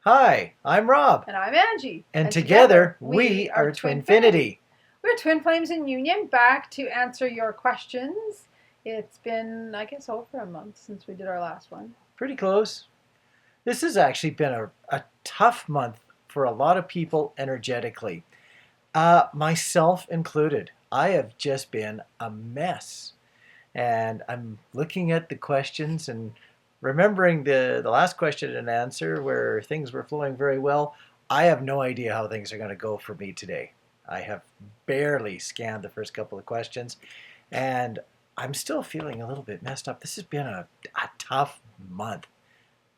Hi, I'm Rob. And I'm Angie. And together we are Twinfinity. Twinfinity. We're twin flames in union, back to answer your questions. It's been, I guess, over a month since we did our last one. Pretty close. This has actually been a tough month for a lot of people energetically, myself included. I have just been a mess. And I'm looking at the questions and remembering the last question and answer where things were flowing very well. I have no idea how things are going to go for me today. I have barely scanned the first couple of questions, and I'm still feeling a little bit messed up. This has been a tough month.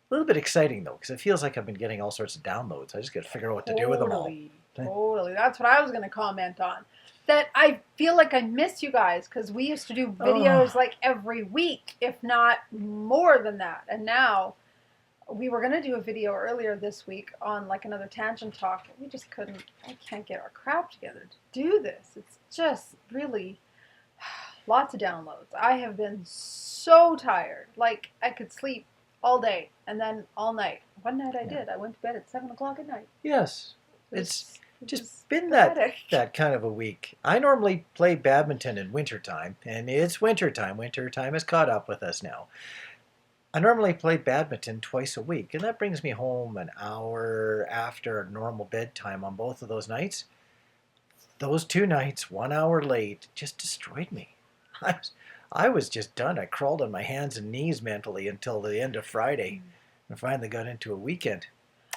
A little bit exciting, though, because it feels like I've been getting all sorts of downloads. I just got to figure out what to do with them all. Totally. That's what I was going to comment on. That I feel like I miss you guys because we used to do videos like every week, if not more than that. And now we were going to do a video earlier this week on like another tangent talk. We just couldn't. I can't get our crap together to do this. It's just really lots of downloads. I have been so tired. Like I could sleep all day and then all night. One night I did. I went to bed at 7 o'clock at night. Yes. It's just been that kind of a week. I normally play badminton in wintertime, and it's wintertime. Wintertime has caught up with us now. I normally play badminton twice a week, and that brings me home an hour after normal bedtime on both of those nights. Those 2 nights, 1 hour late, just destroyed me. I was just done. I crawled on my hands and knees mentally until the end of Friday, and finally got into a weekend.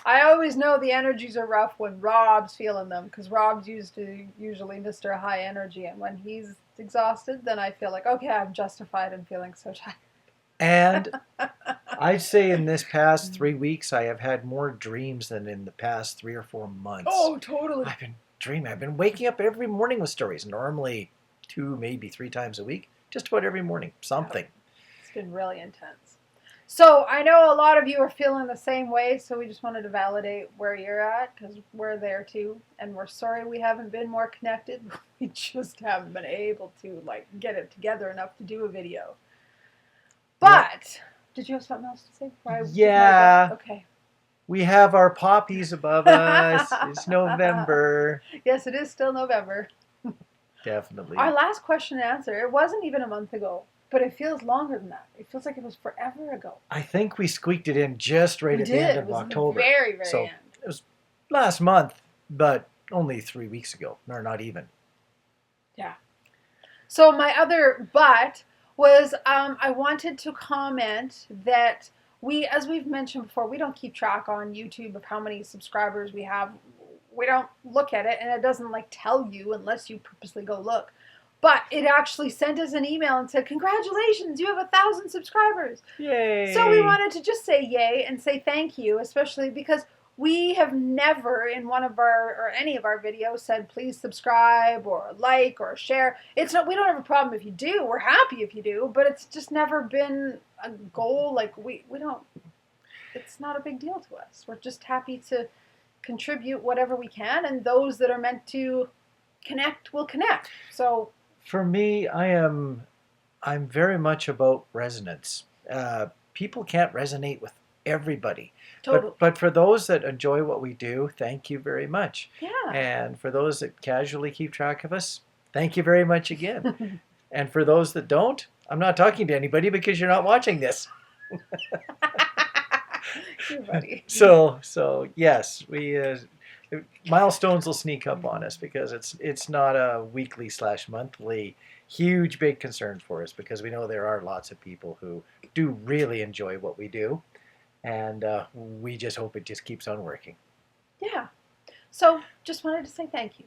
I always know the energies are rough when Rob's feeling them, because Rob's usually Mr. High Energy, and when he's exhausted, then I feel like, okay, I'm justified in feeling so tired. And I'd say in this past 3 weeks, I have had more dreams than in the past 3 or 4 months. Oh, totally. I've been dreaming. I've been waking up every morning with stories, normally 2, maybe 3 times a week, just about every morning, something. It's been really intense. So I know a lot of you are feeling the same way, so we just wanted to validate where you're at, because we're there too, and we're sorry we haven't been more connected. We just haven't been able to get it together enough to do a video. But did you have something else to say before Yeah. Okay. We have our poppies above us. It's November. Yes, it is still November. Definitely. Our last question and answer, it wasn't even a month ago. But it feels longer than that. It feels like it was forever ago. I think we squeaked it in just right at the end of October. Very, very end. It was last month, but only 3 weeks ago, or not even. Yeah. So my other but was I wanted to comment that as we've mentioned before, we don't keep track on YouTube of how many subscribers we have. We don't look at it, and it doesn't tell you unless you purposely go look. But it actually sent us an email and said, congratulations, you have 1,000 subscribers. Yay. So we wanted to just say yay and say thank you, especially because we have never in one of our, or any of our videos said, please subscribe or like or share. We don't have a problem if you do. We're happy if you do, but it's just never been a goal. We don't, it's not a big deal to us. We're just happy to contribute whatever we can, and those that are meant to connect will connect. So for me, I'm very much about resonance. People can't resonate with everybody. Totally. But for those that enjoy what we do, thank you very much. Yeah. And for those that casually keep track of us, thank you very much again. And for those that don't, I'm not talking to anybody because you're not watching this. You're funny. So yes, we milestones will sneak up on us because it's not a weekly / monthly huge big concern for us, because we know there are lots of people who do really enjoy what we do, and we just hope it just keeps on working. Yeah. So just wanted to say thank you.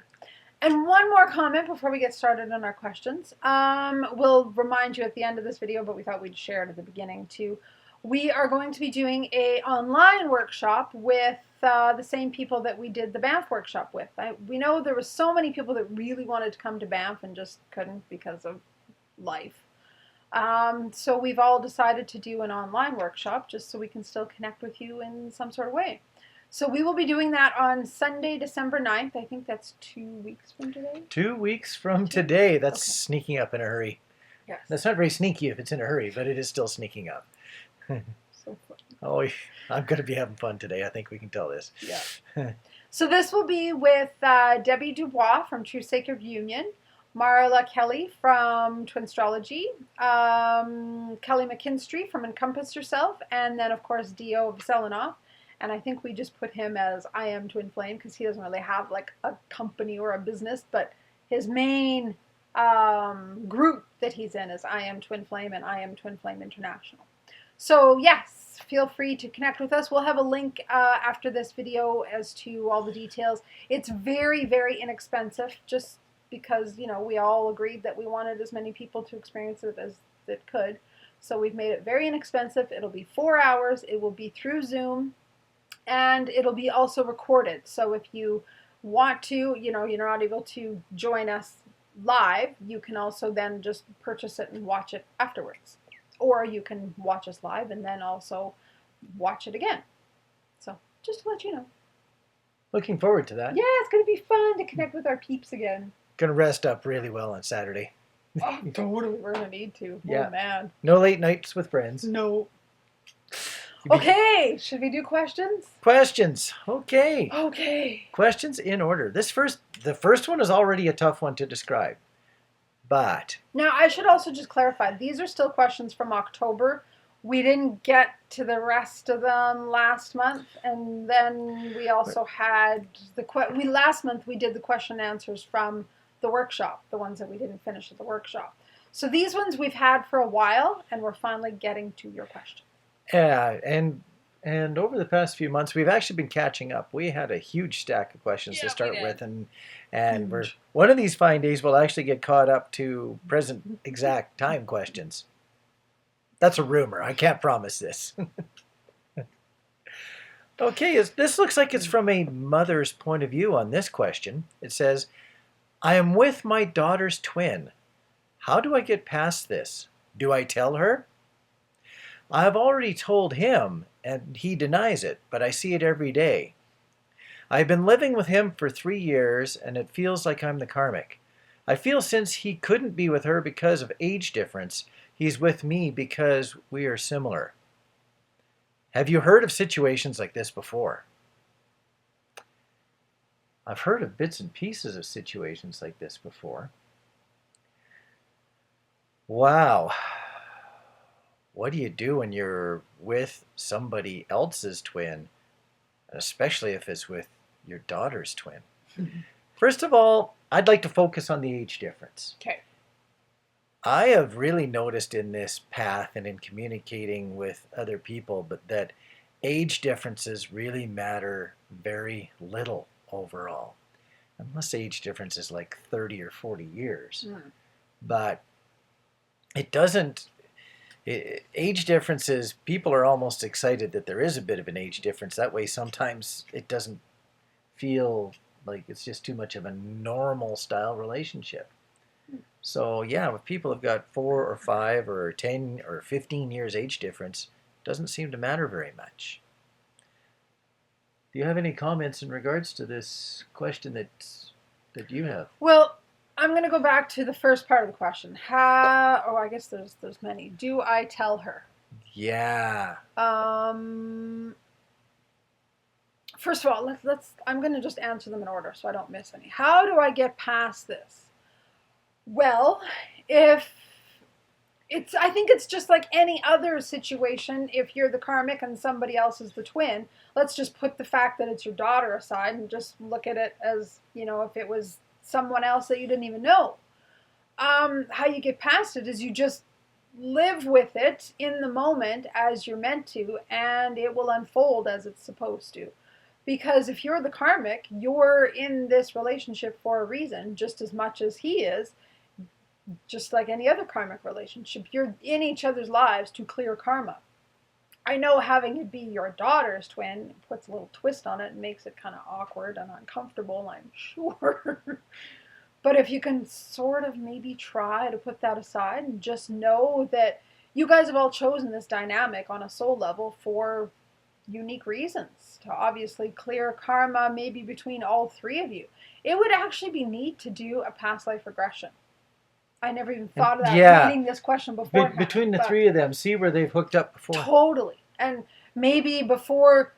And one more comment before we get started on our questions. We'll remind you at the end of this video, but we thought we'd share it at the beginning too. We are going to be doing an online workshop with the same people that we did the Banff workshop with. We know there were so many people that really wanted to come to Banff and just couldn't because of life. So we've all decided to do an online workshop just so we can still connect with you in some sort of way. So we will be doing that on Sunday, December 9th. I think that's 2 weeks from today. 2 weeks from today. That's sneaking up in a hurry. Yes. That's not very sneaky if it's in a hurry, but it is still sneaking up. So fun. Oh, I'm going to be having fun today. I think we can tell this. Yeah. So this will be with Debbie Dubois from True Sacred Union, Marla Kelly from Twinstrology, Kelly McKinstry from Encompass Yourself, and then, of course, Dio Veselinoff. And I think we just put him as I Am Twin Flame because he doesn't really have like a company or a business, but his main group that he's in is I Am Twin Flame and I Am Twin Flame International. So yes, feel free to connect with us. We'll have a link after this video as to all the details. It's very, very inexpensive just because, you know, we all agreed that we wanted as many people to experience it as that could. So we've made it very inexpensive. It'll be 4 hours. It will be through Zoom. And it'll be also recorded. So if you want to, you know, you're not able to join us live, you can also then just purchase it and watch it afterwards. Or you can watch us live and then also watch it again. So just to let you know. Looking forward to that. Yeah, it's going to be fun to connect with our peeps again. Going to rest up really well on Saturday. Oh, totally. We're going to need to. Yeah. Oh, man. No late nights with friends. No. Okay, should we do questions? Questions. Okay. Okay. Questions in order. The first one is already a tough one to describe. But now I should also just clarify, these are still questions from October. We didn't get to the rest of them last month, and then we also had last month we did the question and answers from the workshop, the ones that we didn't finish at the workshop. So these ones we've had for a while, and we're finally getting to your question. Yeah, and over the past few months, we've actually been catching up. We had a huge stack of questions to start with, and we're one of these fine days we'll actually get caught up to present exact time questions. That's a rumor. I can't promise this. Okay, this looks like it's from a mother's point of view on this question. It says, I am with my daughter's twin. How do I get past this? Do I tell her? I have already told him, and he denies it, but I see it every day. I've been living with him for 3 years, and it feels like I'm the karmic. I feel since he couldn't be with her because of age difference, he's with me because we are similar. Have you heard of situations like this before? I've heard of bits and pieces of situations like this before. Wow. What do you do when you're with somebody else's twin, especially if it's with your daughter's twin? First of all, I'd like to focus on the age difference. Okay. I have really noticed in this path and in communicating with other people, but that age differences really matter very little overall, unless age difference is like 30 or 40 years. But it doesn't. Age differences, people are almost excited that there is a bit of an age difference. That way sometimes it doesn't feel like it's just too much of a normal style relationship. So yeah, if people have got 4 or 5 or 10 or 15 years age difference, it doesn't seem to matter very much. Do you have any comments in regards to this question that you have? Well, I'm going to go back to the first part of the question. I guess there's many. Do I tell her? Yeah. First of all, I'm going to just answer them in order so I don't miss any. How do I get past this? Well, I think it's just like any other situation. If you're the karmic and somebody else is the twin, let's just put the fact that it's your daughter aside and just look at it as, you know, if it was someone else that you didn't even know. How you get past it is you just live with it in the moment as you're meant to, and it will unfold as it's supposed to. Because if you're the karmic, you're in this relationship for a reason, just as much as he is, just like any other karmic relationship. You're in each other's lives to clear karma. I know having it be your daughter's twin puts a little twist on it and makes it kind of awkward and uncomfortable, I'm sure. But if you can sort of maybe try to put that aside and just know that you guys have all chosen this dynamic on a soul level for unique reasons, to obviously clear karma maybe between all 3 of you. It would actually be neat to do a past life regression. I never even thought of that reading this question before. Between the 3 of them, see where they've hooked up before. Totally. And maybe before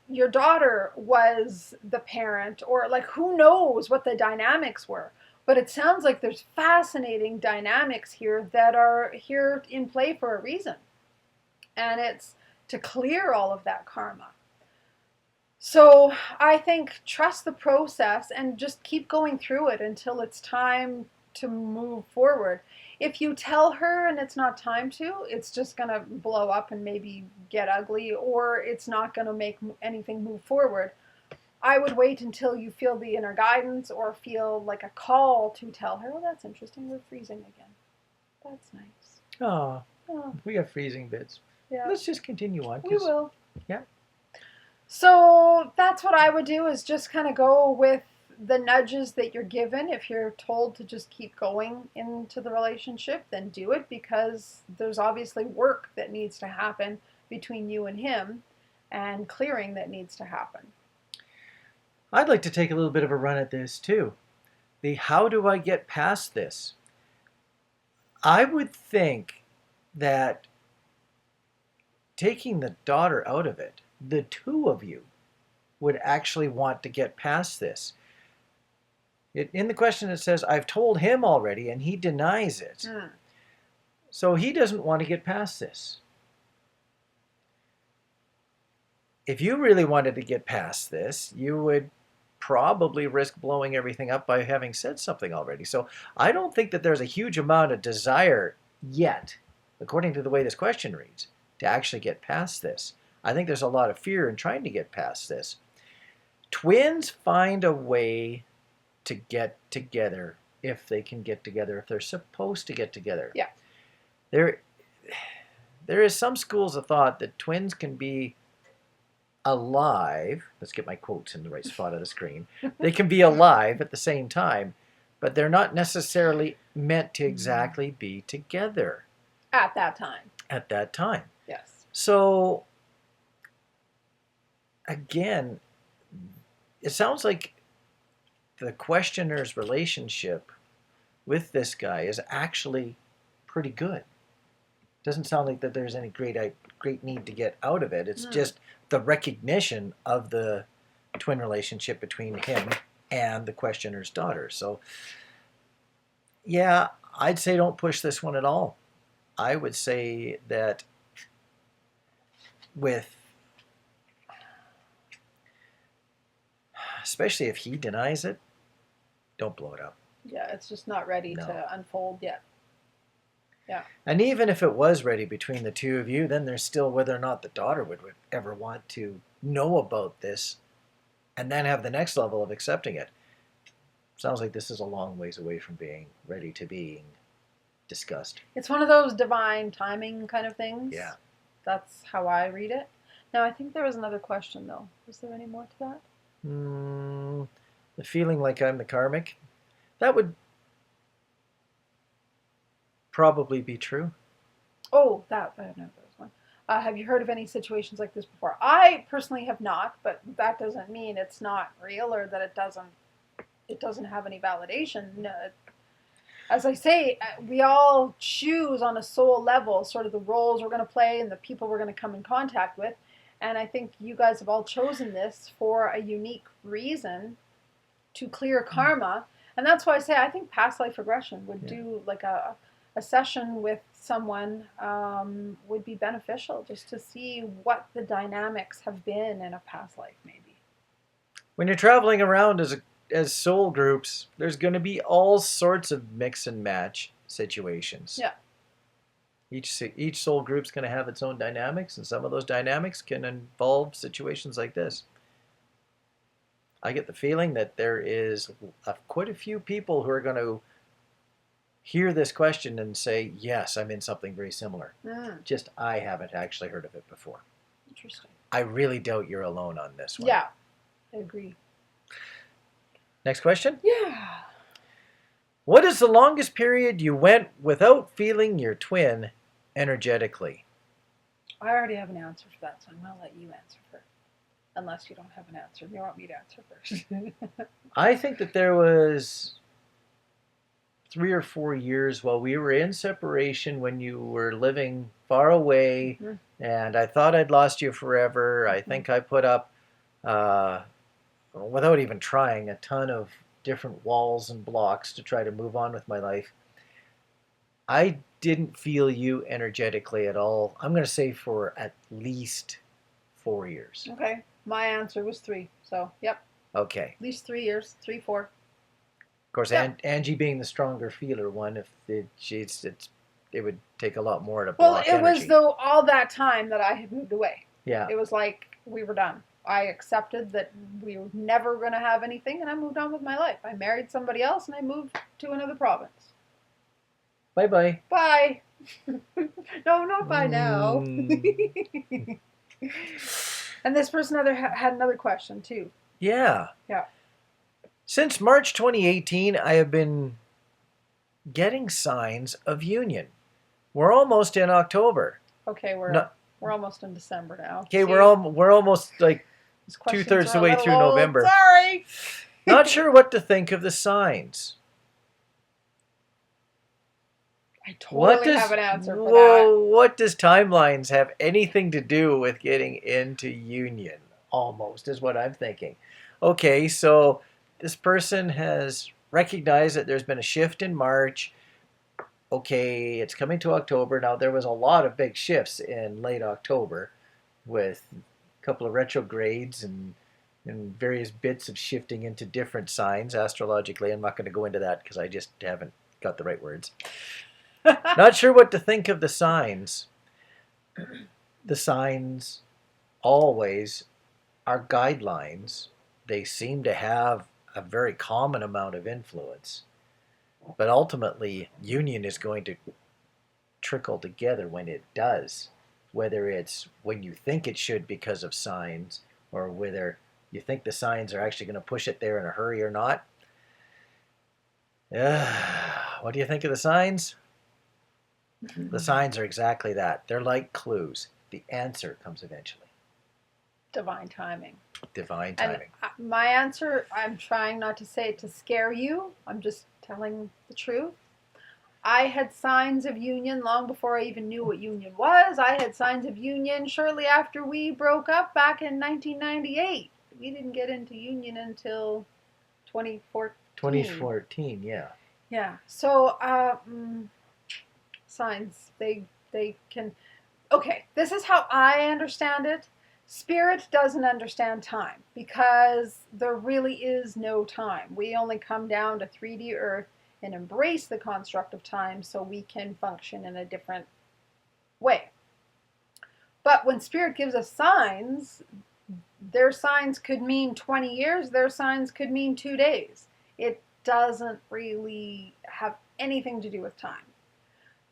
your daughter was the parent, or like who knows what the dynamics were. But it sounds like there's fascinating dynamics here that are here in play for a reason. And it's to clear all of that karma. So I think trust the process and just keep going through it until it's time to move forward. If you tell her and it's not time to, it's just going to blow up and maybe get ugly, or it's not going to make anything move forward. I would wait until you feel the inner guidance or feel like a call to tell her, oh, that's interesting, we're freezing again. That's nice. Oh, Oh, we have freezing bits. yeah. Let's just continue on. We will. Yeah. So that's what I would do, is just kind of go with the nudges that you're given. If you're told to just keep going into the relationship, then do it, because there's obviously work that needs to happen between you and him, and clearing that needs to happen. I'd like to take a little bit of a run at this too. The how do I get past this? I would think that taking the daughter out of it, the two of you would actually want to get past this. In the question it says, I've told him already and he denies it. So he doesn't want to get past this. If you really wanted to get past this, you would probably risk blowing everything up by having said something already. So I don't think that there's a huge amount of desire yet, according to the way this question reads, to actually get past this. I think there's a lot of fear in trying to get past this. Twins find a way to get together if they can get together, if they're supposed to get together. Yeah. There is some schools of thought that twins can be alive. Let's get my quotes in the right spot of the screen. They can be alive at the same time, but they're not necessarily meant to exactly be together. At that time. At that time. Yes. So, again, it sounds like the questioner's relationship with this guy is actually pretty good. Doesn't sound like that there's any great need to get out of it. It's just the recognition of the twin relationship between him and the questioner's daughter. So, yeah, I'd say don't push this one at all. I would say that especially if he denies it, don't blow it up. Yeah, it's just not ready to unfold yet. Yeah. And even if it was ready between the two of you, then there's still whether or not the daughter would ever want to know about this and then have the next level of accepting it. Sounds like this is a long ways away from being ready to being discussed. It's one of those divine timing kind of things. Yeah. That's how I read it. Now, I think there was another question, though. Was there any more to that? The feeling like I'm the karmic, that would probably be true. Oh, no, there was one. Have you heard of any situations like this before? I personally have not, but that doesn't mean it's not real or that it doesn't have any validation. No, as I say, we all choose on a soul level sort of the roles we're going to play and the people we're going to come in contact with. And I think you guys have all chosen this for a unique reason, to clear karma. And that's why I say I think past life regression would do like a session with someone would be beneficial, just to see what the dynamics have been in a past life maybe. When you're traveling around as soul groups, there's going to be all sorts of mix and match situations. Yeah. Each soul group's going to have its own dynamics, and some of those dynamics can involve situations like this. I get the feeling that there is quite a few people who are going to hear this question and say, yes, I'm in something very similar. Just I haven't actually heard of it before. Interesting. I really doubt you're alone on this one. Yeah, I agree. Next question? Yeah. What is the longest period you went without feeling your twin energetically? I already have an answer for that, so I'm going to let you answer first. Unless you don't have an answer. You want me to answer first. I think that there was 3 or 4 years while we were in separation when you were living far away And I thought I'd lost you forever. I think I put up, without even trying, a ton of different walls and blocks to try to move on with my life. I didn't feel you energetically at all. I'm going to say for at least 4 years. Okay. My answer was 3. So, yep. Okay. At least 3 years. 3, 4. Of course, Yep. Angie being the stronger feeler one, if it would take a lot more to Well, block it was energy. though all that time that I had moved away. Yeah. It was like we were done. I accepted that we were never going to have anything, and I moved on with my life. I married somebody else, and I moved to another province. Bye-bye. Bye. No, not bye now. And this person had another question, too. Yeah. Yeah. Since March 2018, I have been getting signs of union. We're almost in October. Okay, we're almost in December now. Okay, See, we're almost like these questions 2/3 are the a way little through old. November. Sorry. Not sure what to think of the signs. I totally have an answer for that. What does timelines have anything to do with getting into union? Almost is what I'm thinking. Okay, so this person has recognized that there's been a shift in March. Okay, it's coming to October. Now, there was a lot of big shifts in late October with a couple of retrogrades and various bits of shifting into different signs astrologically. I'm not going to go into that because I just haven't got the right words. Not sure what to think of the signs. The signs always are guidelines. They seem to have a very common amount of influence. But ultimately, union is going to trickle together when it does. Whether it's when you think it should because of signs, or whether you think the signs are actually going to push it there in a hurry or not. What do you think of the signs? The signs are exactly that. They're like clues. The answer comes eventually. Divine timing. Divine timing. And my answer, I'm trying not to say it to scare you. I'm just telling the truth. I had signs of union long before I even knew what union was. I had signs of union shortly after we broke up back in 1998. We didn't get into union until 2014. 2014, yeah. Yeah. So, signs, they can... Okay, this is how I understand it. Spirit doesn't understand time because there really is no time. We only come down to 3D Earth and embrace the construct of time so we can function in a different way. But when Spirit gives us signs, their signs could mean 20 years, their signs could mean 2 days. It doesn't really have anything to do with time.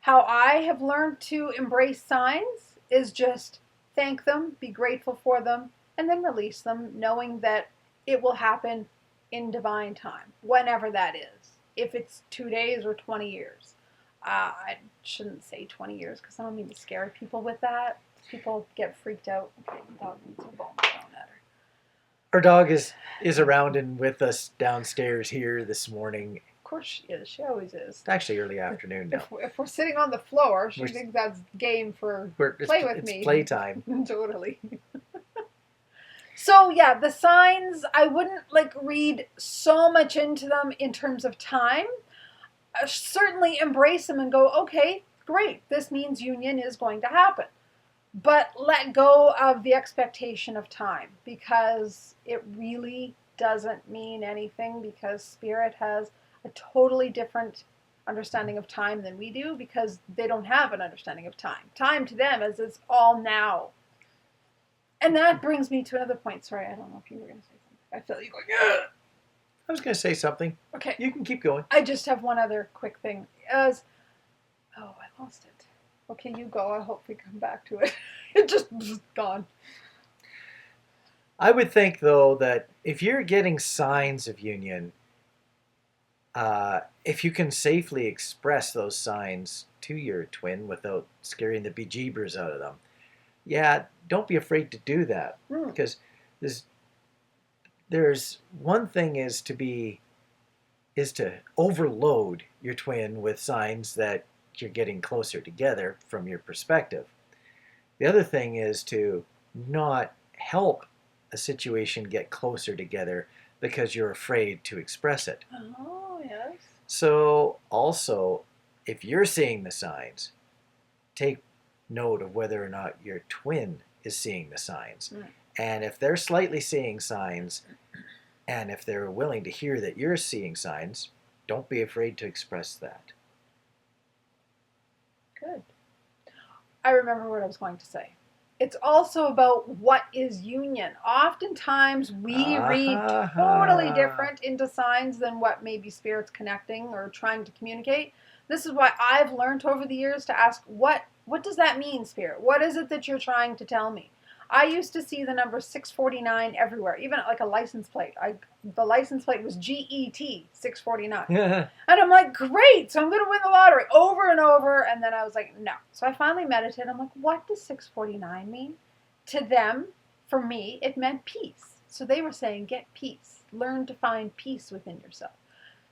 How I have learned to embrace signs is just thank them, be grateful for them, and then release them, knowing that it will happen in divine time, whenever that is. If it's 2 days or 20 years. I shouldn't say 20 years because I don't mean to scare people with that. People get freaked out. Okay, the dog needs a bone thrown at her. Our dog is around and with us downstairs here this morning. Of course she is. She always is. It's actually early afternoon now. If we're sitting on the floor, she thinks that's game for play with me. It's playtime. Totally. So yeah, the signs, I wouldn't read so much into them in terms of time. Certainly embrace them and go, okay, great, this means union is going to happen. But let go of the expectation of time because it really doesn't mean anything because Spirit has a totally different understanding of time than we do because they don't have an understanding of time. Time to them is it's all now. And that brings me to another point. Sorry, I don't know if you were going to say something. I feel you going, yeah. I was going to say something. Okay. You can keep going. I just have one other quick thing. I lost it. Okay, you go. I hope we come back to it. It just gone. I would think, though, that if you're getting signs of union, if you can safely express those signs to your twin without scaring the bejeebers out of them, yeah, don't be afraid to do that. Because there's one thing is to overload your twin with signs that you're getting closer together from your perspective. The other thing is to not help a situation get closer together because you're afraid to express it. Oh, yes. So also, if you're seeing the signs, take note of whether or not your twin is seeing the signs. And if they're slightly seeing signs, and if they're willing to hear that you're seeing signs, don't be afraid to express that. Good. I remember what I was going to say. It's also about what is union. Oftentimes we read totally different into signs than what maybe Spirit's connecting or trying to communicate. This is why I've learned over the years to ask, what does that mean, Spirit? What is it that you're trying to tell me? I used to see the number 649 everywhere, even like a license plate. The license plate was GET 649. And I'm like, great, so I'm going to win the lottery over and over. And then I was like, no. So I finally meditated. I'm like, what does 649 mean? To them, for me, it meant peace. So they were saying, get peace. Learn to find peace within yourself.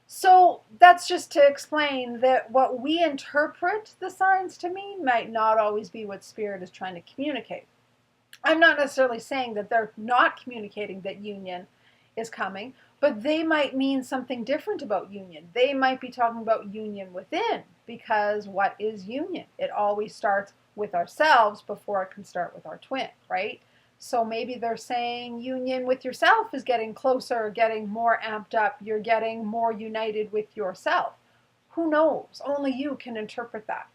So that's just to explain that what we interpret the signs to mean might not always be what Spirit is trying to communicate. I'm not necessarily saying that they're not communicating that union is coming, but they might mean something different about union. They might be talking about union within, because what is union? It always starts with ourselves before it can start with our twin, right? So maybe they're saying union with yourself is getting closer, getting more amped up, you're getting more united with yourself. Who knows? Only you can interpret that.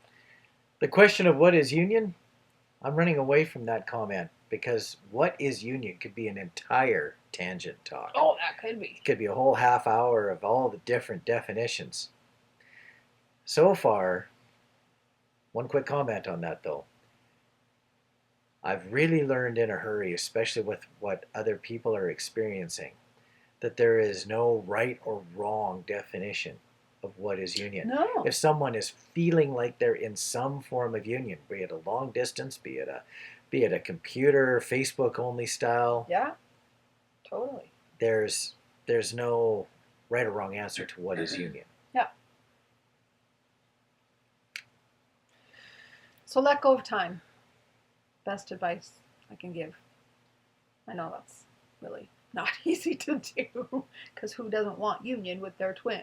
The question of what is union, I'm running away from that comment, because what is union could be an entire tangent talk. Oh, that could be. It could be a whole half hour of all the different definitions. So far, one quick comment on that though. I've really learned in a hurry, especially with what other people are experiencing, that there is no right or wrong definition of what is union. No. If someone is feeling like they're in some form of union, be it a long distance, be it a computer, Facebook only style. Yeah, totally. There's no right or wrong answer to what is union. Yeah. So let go of time. Best advice I can give. I know that's really not easy to do, because who doesn't want union with their twin?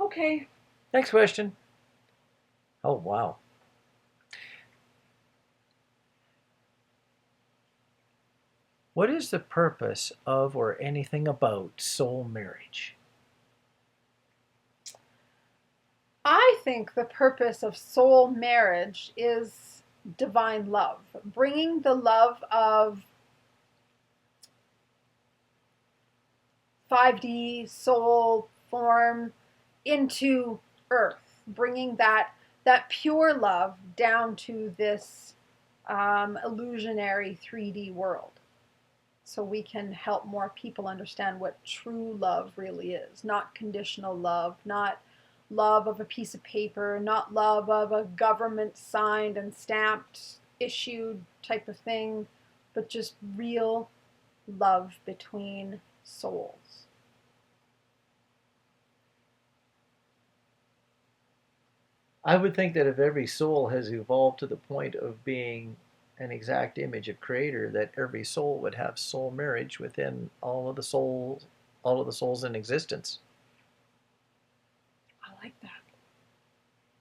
Okay. Next question. Oh, wow. What is the purpose of or anything about soul marriage? I think the purpose of soul marriage is divine love, bringing the love of 5D soul form into earth, bringing that pure love down to this illusionary 3D world, so we can help more people understand what true love really is. Not conditional love, not love of a piece of paper, not love of a government signed and stamped, issued type of thing, but just real love between souls. I would think that if every soul has evolved to the point of being an exact image of Creator, that every soul would have soul marriage within all of the souls in existence. I like that.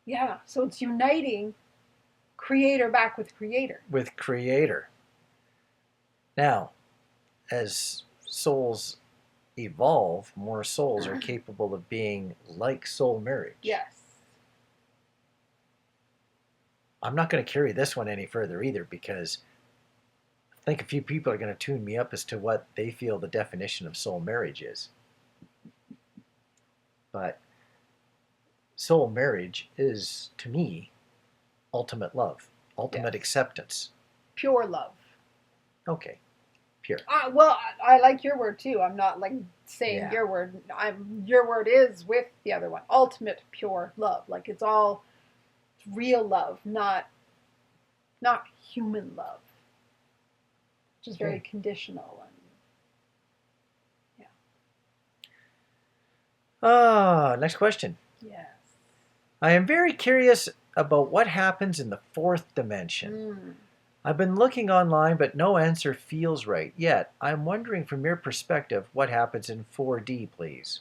Yeah, so it's uniting Creator back with Creator. With Creator. Now, as souls evolve, more souls are capable of being like soul marriage. Yes. I'm not going to carry this one any further either, because I think a few people are going to tune me up as to what they feel the definition of soul marriage is. But soul marriage is, to me, ultimate love, ultimate acceptance. Pure love. Okay, pure. Well, I like your word too. I'm not like saying your word. Your word is with the other one. Ultimate pure love. Like it's all real love, not human love, which is very conditional. And next question. yes, I am very curious about what happens in the fourth dimension. Mm. I've been looking online, but no answer feels right yet. I'm wondering from your perspective, what happens in 4D, please?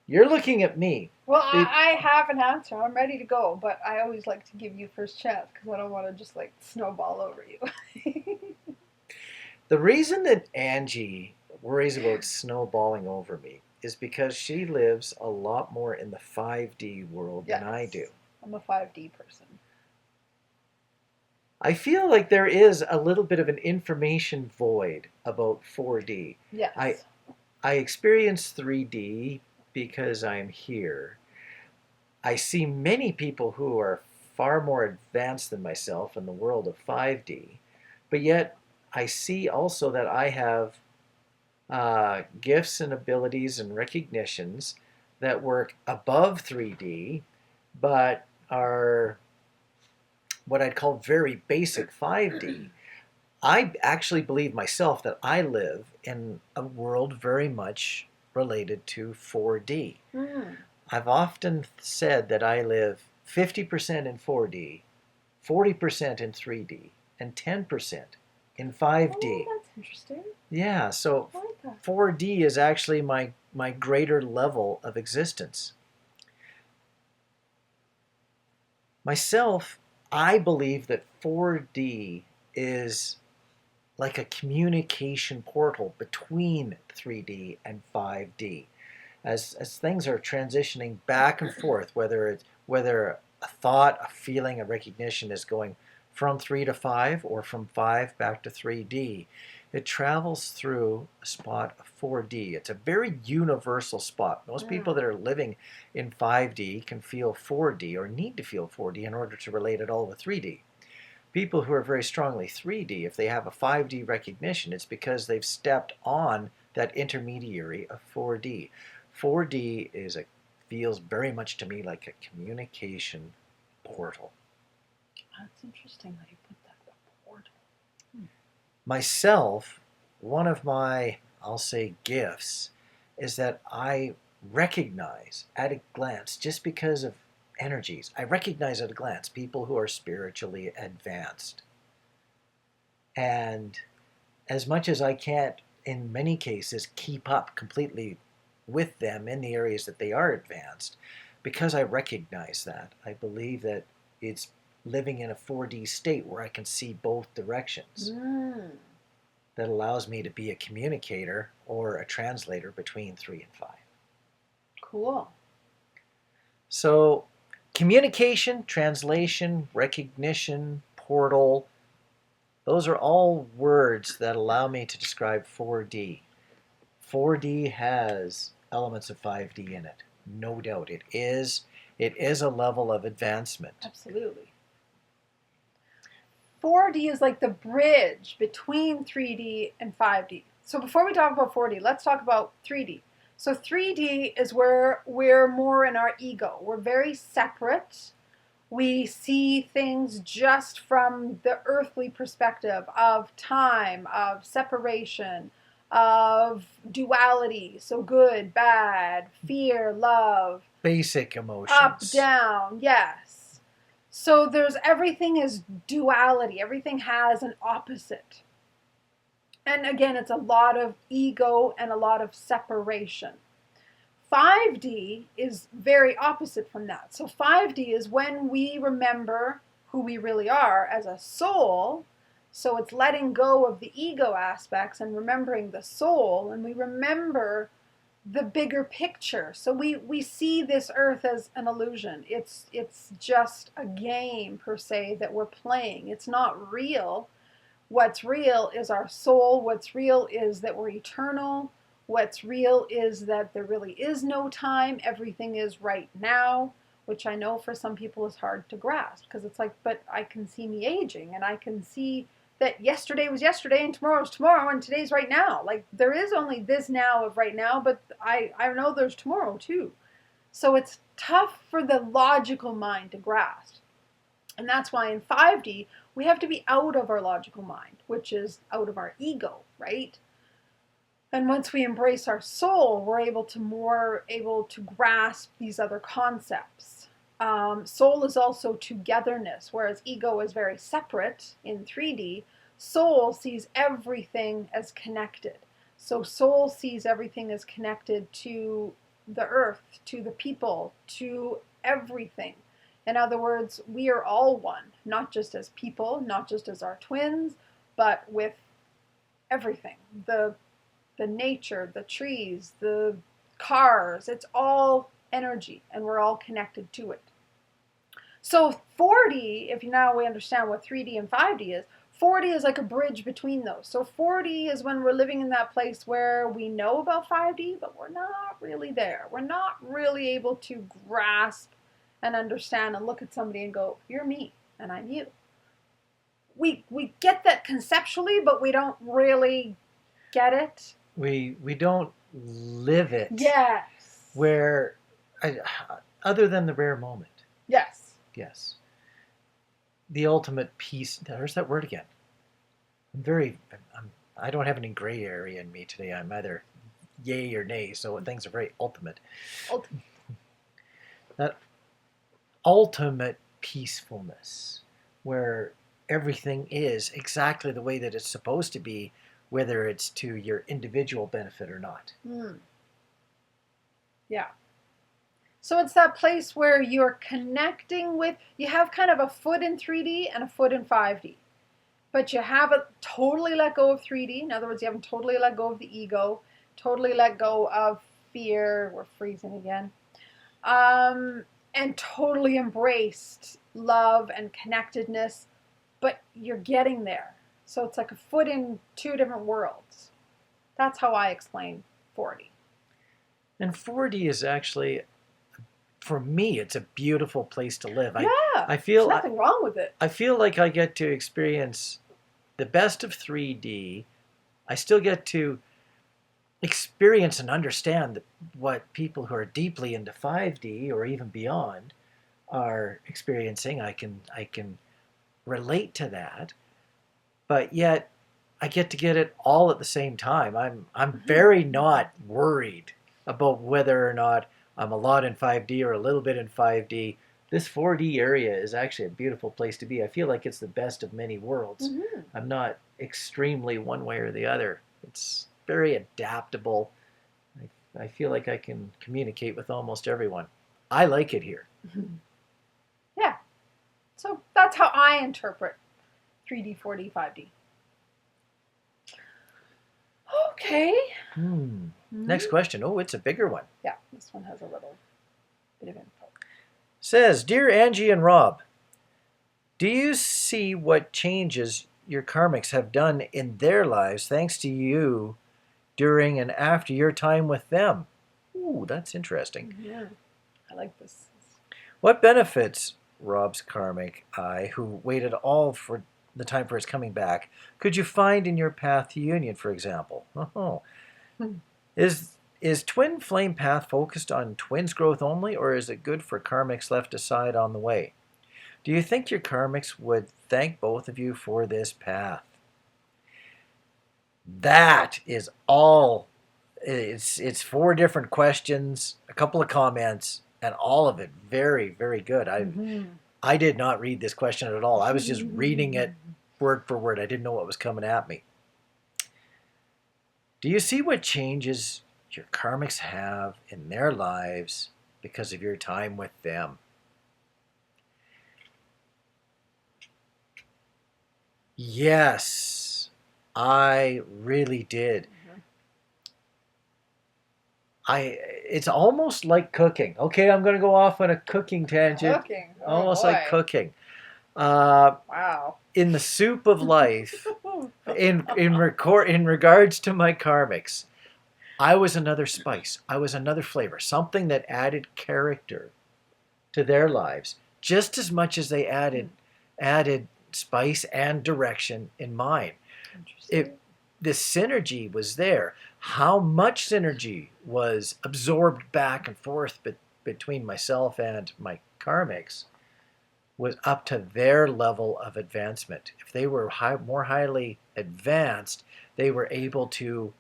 You're looking at me. Well, I have an answer. I'm ready to go, but I always like to give you first chance because I don't want to just like snowball over you. The reason that Angie worries about snowballing over me is because she lives a lot more in the 5D world than I do. I'm a 5D person. I feel like there is a little bit of an information void about 4D. Yes. I experience 3D because I'm here. I see many people who are far more advanced than myself in the world of 5D, but yet I see also that I have gifts and abilities and recognitions that work above 3D, but are what I'd call very basic 5D. I actually believe myself that I live in a world very much related to 4D. I've often said that I live 50% in 4D, 40% in 3D, and 10% in 5D. Oh, that's interesting. Yeah, so I like that. 4D is actually my greater level of existence. Myself, I believe that 4D is like a communication portal between 3D and 5D. As things are transitioning back and forth, whether a thought, a feeling, a recognition is going from 3 to 5 or from 5 back to 3D, it travels through a spot of 4D. It's a very universal spot. Most people that are living in 5D can feel 4D or need to feel 4D in order to relate it all with 3D. People who are very strongly 3D, if they have a 5D recognition, it's because they've stepped on that intermediary of 4D. 4D feels very much to me like a communication portal. That's interesting that you put that, a portal. Myself, one of my, I'll say, gifts is that I recognize at a glance, just because of energies, I recognize at a glance people who are spiritually advanced. And as much as I can't, in many cases, keep up completely with them in the areas that they are advanced, because I recognize that, I believe that it's living in a 4D state where I can see both directions. That allows me to be a communicator or a translator between 3 and 5. Cool. So communication, translation, recognition, portal, those are all words that allow me to describe 4D. 4D has elements of 5D in it. No doubt. It is a level of advancement. Absolutely. 4D is like the bridge between 3D and 5D. So before we talk about 4D, let's talk about 3D. So 3D is where we're more in our ego. We're very separate. We see things just from the earthly perspective of time, of separation, of duality. So good, bad, fear, love. Basic emotions. Up, down, yes. So everything is duality. Everything has an opposite. And again, it's a lot of ego and a lot of separation. 5D is very opposite from that. So 5D is when we remember who we really are as a soul. So it's letting go of the ego aspects and remembering the soul, and we remember the bigger picture. So we see this earth as an illusion. It's just a game per se that we're playing. It's not real. What's real is our soul. What's real is that we're eternal. What's real is that there really is no time. Everything is right now, which I know for some people is hard to grasp, because it's like, but I can see me aging, and I can see that yesterday was yesterday and tomorrow is tomorrow and today's right now. Like, there is only this now of right now, but I know there's tomorrow too. So it's tough for the logical mind to grasp. And that's why in 5D, we have to be out of our logical mind, which is out of our ego, right? And once we embrace our soul, we're more able to grasp these other concepts. Soul is also togetherness, whereas ego is very separate in 3D. Soul sees everything as connected. So soul sees everything as connected to the earth, to the people, to everything. In other words, we are all one, not just as people, not just as our twins, but with everything. The nature, the trees, the cars, it's all energy and we're all connected to it. So 4D, if now we understand what 3D and 5D is, 4D is like a bridge between those. So 4D is when we're living in that place where we know about 5D, but we're not really there. We're not really able to grasp and understand and look at somebody and go, you're me and I'm you. We get that conceptually, but we don't really get it. We don't live it. Yes. Where, other than the rare moment. Yes. Yes. The ultimate peace. There's that word again. I don't have any gray area in me today. I'm either yay or nay, so things are very ultimate. That ultimate peacefulness where everything is exactly the way that it's supposed to be, whether it's to your individual benefit or not. Yeah. So it's that place where you're connecting with, you have kind of a foot in 3D and a foot in 5D. But you haven't totally let go of 3D. In other words, you haven't totally let go of the ego, totally let go of fear. We're freezing again. And totally embraced love and connectedness. But you're getting there. So it's like a foot in two different worlds. That's how I explain 4D. And 4D is actually, for me, it's a beautiful place to live. Yeah, I feel there's nothing wrong with it. I feel like I get to experience the best of 3D. I still get to experience and understand what people who are deeply into 5D or even beyond are experiencing. I can relate to that, but yet I get to get it all at the same time. I'm very not worried about whether or not I'm a lot in 5D or a little bit in 5D. This 4D area is actually a beautiful place to be. I feel like it's the best of many worlds. I'm not extremely one way or the other. It's very adaptable. I feel like I can communicate with almost everyone. I like it here. Yeah. So that's how I interpret 3D, 4D, 5D. Okay. Next question. Oh, it's a bigger one. Yeah, this one has a little bit of info. Says, Dear Angie and Rob, do you see what changes your karmics have done in their lives thanks to you during and after your time with them? Ooh, that's interesting. Yeah, I like this. What benefits Rob's karmic I, who waited all for the time for his coming back, could you find in your path to union, for example? Oh. Is twin flame path focused on twins growth only, or is it good for karmics left aside on the way? Do you think your karmics would thank both of you for this path? That is all. It's 4 different questions, a couple of comments, and all of it very, very good. I did not read this question at all. I was just reading it word for word. I didn't know what was coming at me. Do you see what changes your karmics have in their lives because of your time with them? Yes, I really did. It's almost like cooking. Okay, I'm going to go off on a cooking tangent. Cooking. Oh, almost boy. like cooking. Wow. In the soup of life, in regards to my karmics, I was another spice. I was another flavor, something that added character to their lives, just as much as they added spice and direction in mine. The synergy was there. How much synergy was absorbed back and forth between myself and my karmics was up to their level of advancement. If they were more highly advanced, they were able to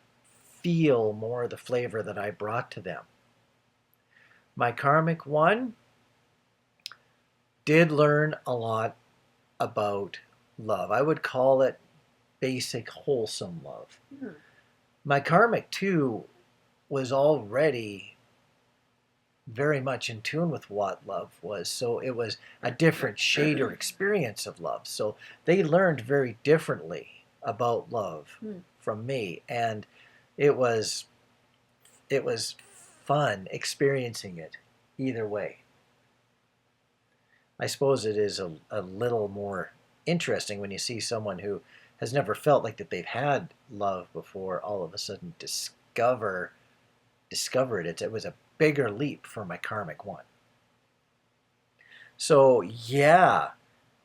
feel more of the flavor that I brought to them. My karmic one did learn a lot about love. I would call it basic, wholesome love. Hmm. My karmic two was already very much in tune with what love was. So it was a different shade or experience of love. So they learned very differently about love from me. And it was fun experiencing it either way. I suppose it is a little more interesting when you see someone who has never felt like that they've had love before all of a sudden discovered it. It was a bigger leap for my karmic one. So yeah,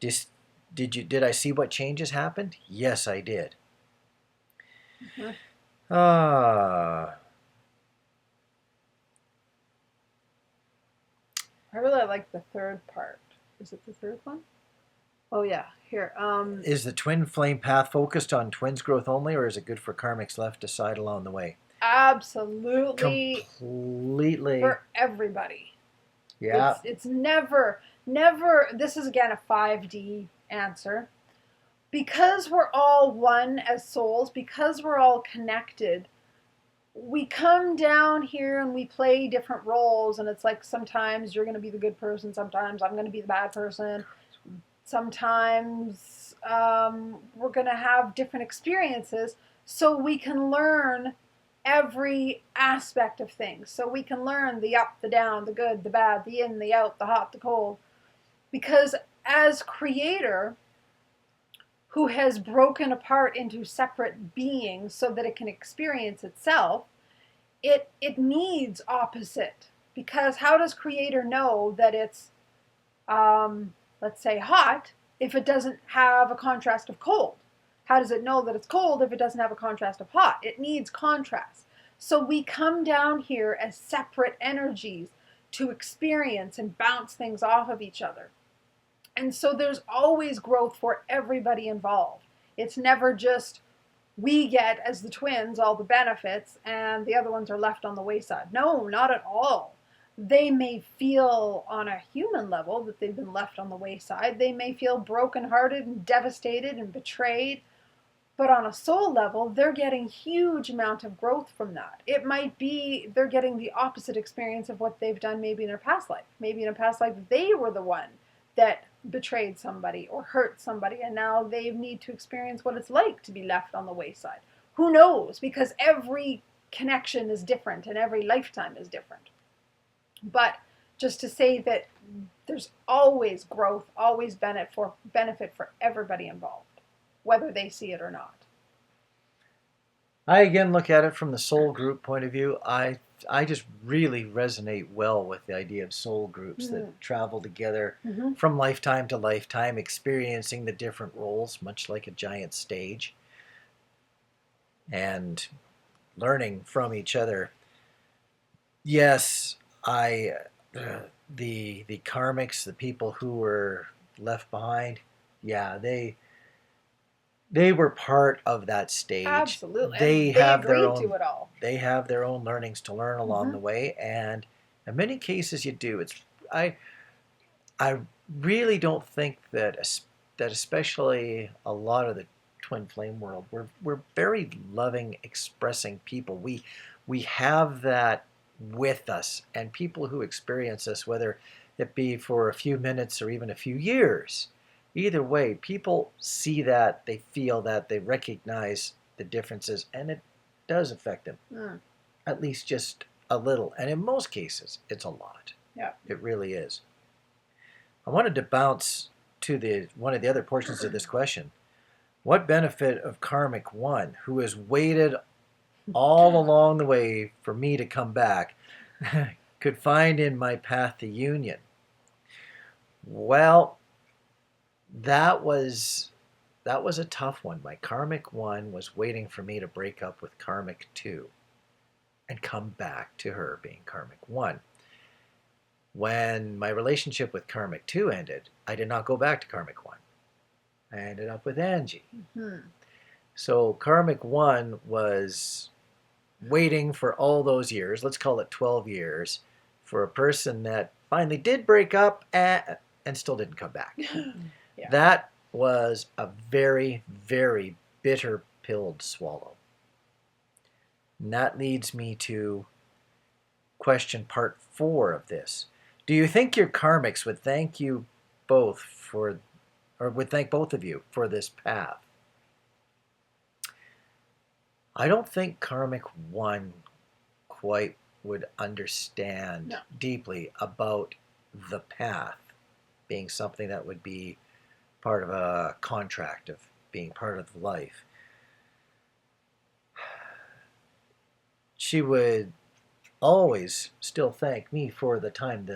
did I see what changes happened? Yes, I did. Mm-hmm. I really like the third part. Is it the third one? Oh yeah, here. Is the twin flame path focused on twins growth only, or is it good for karmics left to side along the way? Absolutely. Completely. For everybody. Yeah. It's never, this is again a 5D answer. Because we're all one as souls, because we're all connected, we come down here and we play different roles, and it's like sometimes you're going to be the good person, sometimes I'm going to be the bad person, sometimes we're going to have different experiences, so we can learn every aspect of things. So we can learn the up, the down, the good, the bad, the in, the out, the hot, the cold. Because as creator, who has broken apart into separate beings so that it can experience itself, it needs opposite. Because how does creator know that it's, let's say, hot if it doesn't have a contrast of cold? How does it know that it's cold if it doesn't have a contrast of hot? It needs contrast. So we come down here as separate energies to experience and bounce things off of each other. And so there's always growth for everybody involved. It's never just we get, as the twins, all the benefits and the other ones are left on the wayside. No, not at all. They may feel on a human level that they've been left on the wayside. They may feel brokenhearted and devastated and betrayed. But on a soul level, they're getting huge amount of growth from that. It might be they're getting the opposite experience of what they've done maybe in their past life. Maybe in a past life, they were the one that betrayed somebody or hurt somebody, and now they need to experience what it's like to be left on the wayside. Who knows? Because every connection is different and every lifetime is different. But just to say that there's always growth, always benefit for everybody involved, whether they see it or not. I again look at it from the soul group point of view. I just really resonate well with the idea of soul groups that travel together from lifetime to lifetime, experiencing the different roles, much like a giant stage, and learning from each other. Yes, the karmics, the people who were left behind, yeah, they were part of that stage. Absolutely. They have their own, to it all. They have their own learnings to learn along the way, and in many cases you do. I really don't think that especially a lot of the twin flame world, we're very loving, expressing people. We have that with us, and people who experience us, whether it be for a few minutes or even a few years, either way, people see that, they feel that, they recognize the differences, and it does affect them. At least just a little. And in most cases, it's a lot. Yeah. It really is. I wanted to bounce to one of the other portions of this question. What benefit of karmic one, who has waited all along the way for me to come back, could find in my path to union? Well, that was a tough one. My karmic one was waiting for me to break up with karmic two and come back to her being karmic one. When my relationship with karmic two ended, I did not go back to karmic one. I ended up with Angie. So karmic one was waiting for all those years, let's call it 12 years, for a person that finally did break up and still didn't come back. Yeah. That was a very, very bitter pill to swallow. And that leads me to question part 4 of this. Do you think your karmics would thank you both for, or would thank both of you for this path? I don't think karmic 1 quite would understand deeply about the path being something that would be part of a contract of being part of life. She would always still thank me for the times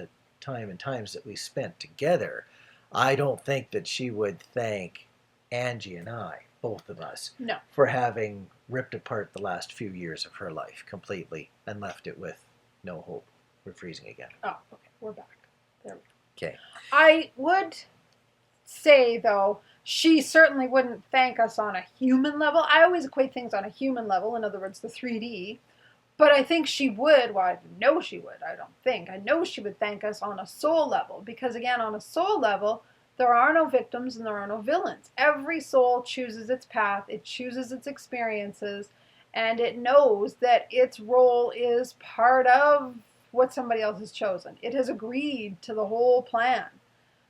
that we spent together. I don't think that she would thank Angie and I, both of us, for having ripped apart the last few years of her life completely and left it with no hope. We're freezing again. Oh, okay. We're back. There we go. Okay. I would say, though, she certainly wouldn't thank us on a human level. I always equate things on a human level, in other words, the 3D. But I think she would, well, I know she would, I don't think. I know she would thank us on a soul level. Because, again, on a soul level, there are no victims and there are no villains. Every soul chooses its path, it chooses its experiences, and it knows that its role is part of what somebody else has chosen. It has agreed to the whole plan.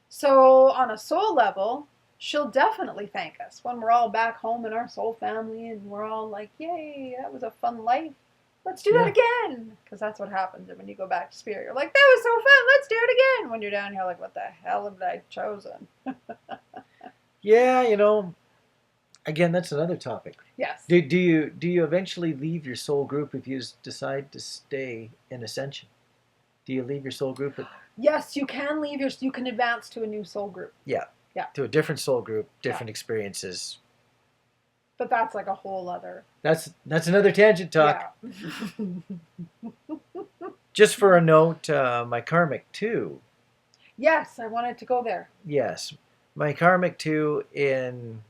So on a soul level, she'll definitely thank us when we're all back home in our soul family and we're all like, yay, that was a fun life. Let's do that again. Because that's what happens when you go back to spirit. You're like, that was so fun. Let's do it again. When you're down here like, what the hell have I chosen? Yeah, you know, again, that's another topic. Yes. Do you eventually leave your soul group if you decide to stay in Ascension? Do you leave your soul group? Yes, you can leave you can advance to a new soul group. Yeah. Yeah. To a different soul group, different experiences. But that's like a whole other... That's another tangent talk. Yeah. Just for a note, my karmic 2. Yes, I wanted to go there. Yes. My karmic 2 in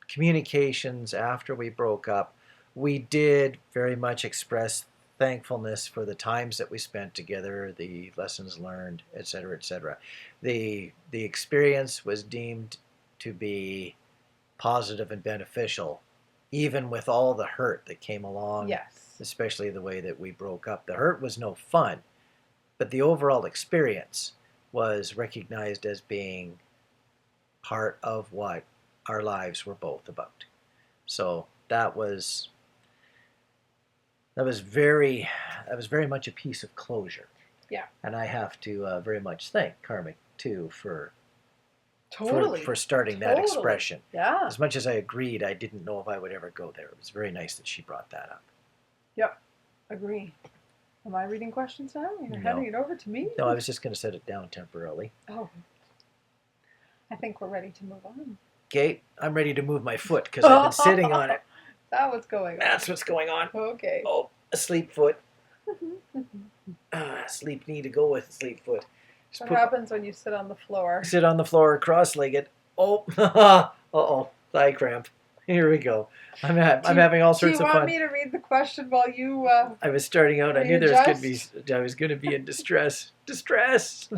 communications after we broke up, we did very much express thankfulness for the times that we spent together, the lessons learned, etc., etc. The experience was deemed to be positive and beneficial, even with all the hurt that came along. Yes. Especially the way that we broke up. The hurt was no fun, but the overall experience was recognized as being part of what our lives were both about. So that was very much a piece of closure. Yeah. And I have to very much thank Karmic 2 for starting that expression. Yeah. As much as I agreed, I didn't know if I would ever go there. It was very nice that she brought that up. Yep. Agree. Am I reading questions now? You're handing it over to me? No, I was just going to set it down temporarily. Oh. I think we're ready to move on. Okay, I'm ready to move my foot because I've been sitting on it. That's what's going on. That's what's going on. Okay. Oh, a sleep foot. Sleep knee to go with sleep foot. What happens when you sit on the floor? Sit on the floor cross-legged. Oh, uh-oh, thigh cramp. Here we go. I'm having all sorts of fun. Do you want me to read the question while you... I was starting out. I knew I was going to be in distress. Distress!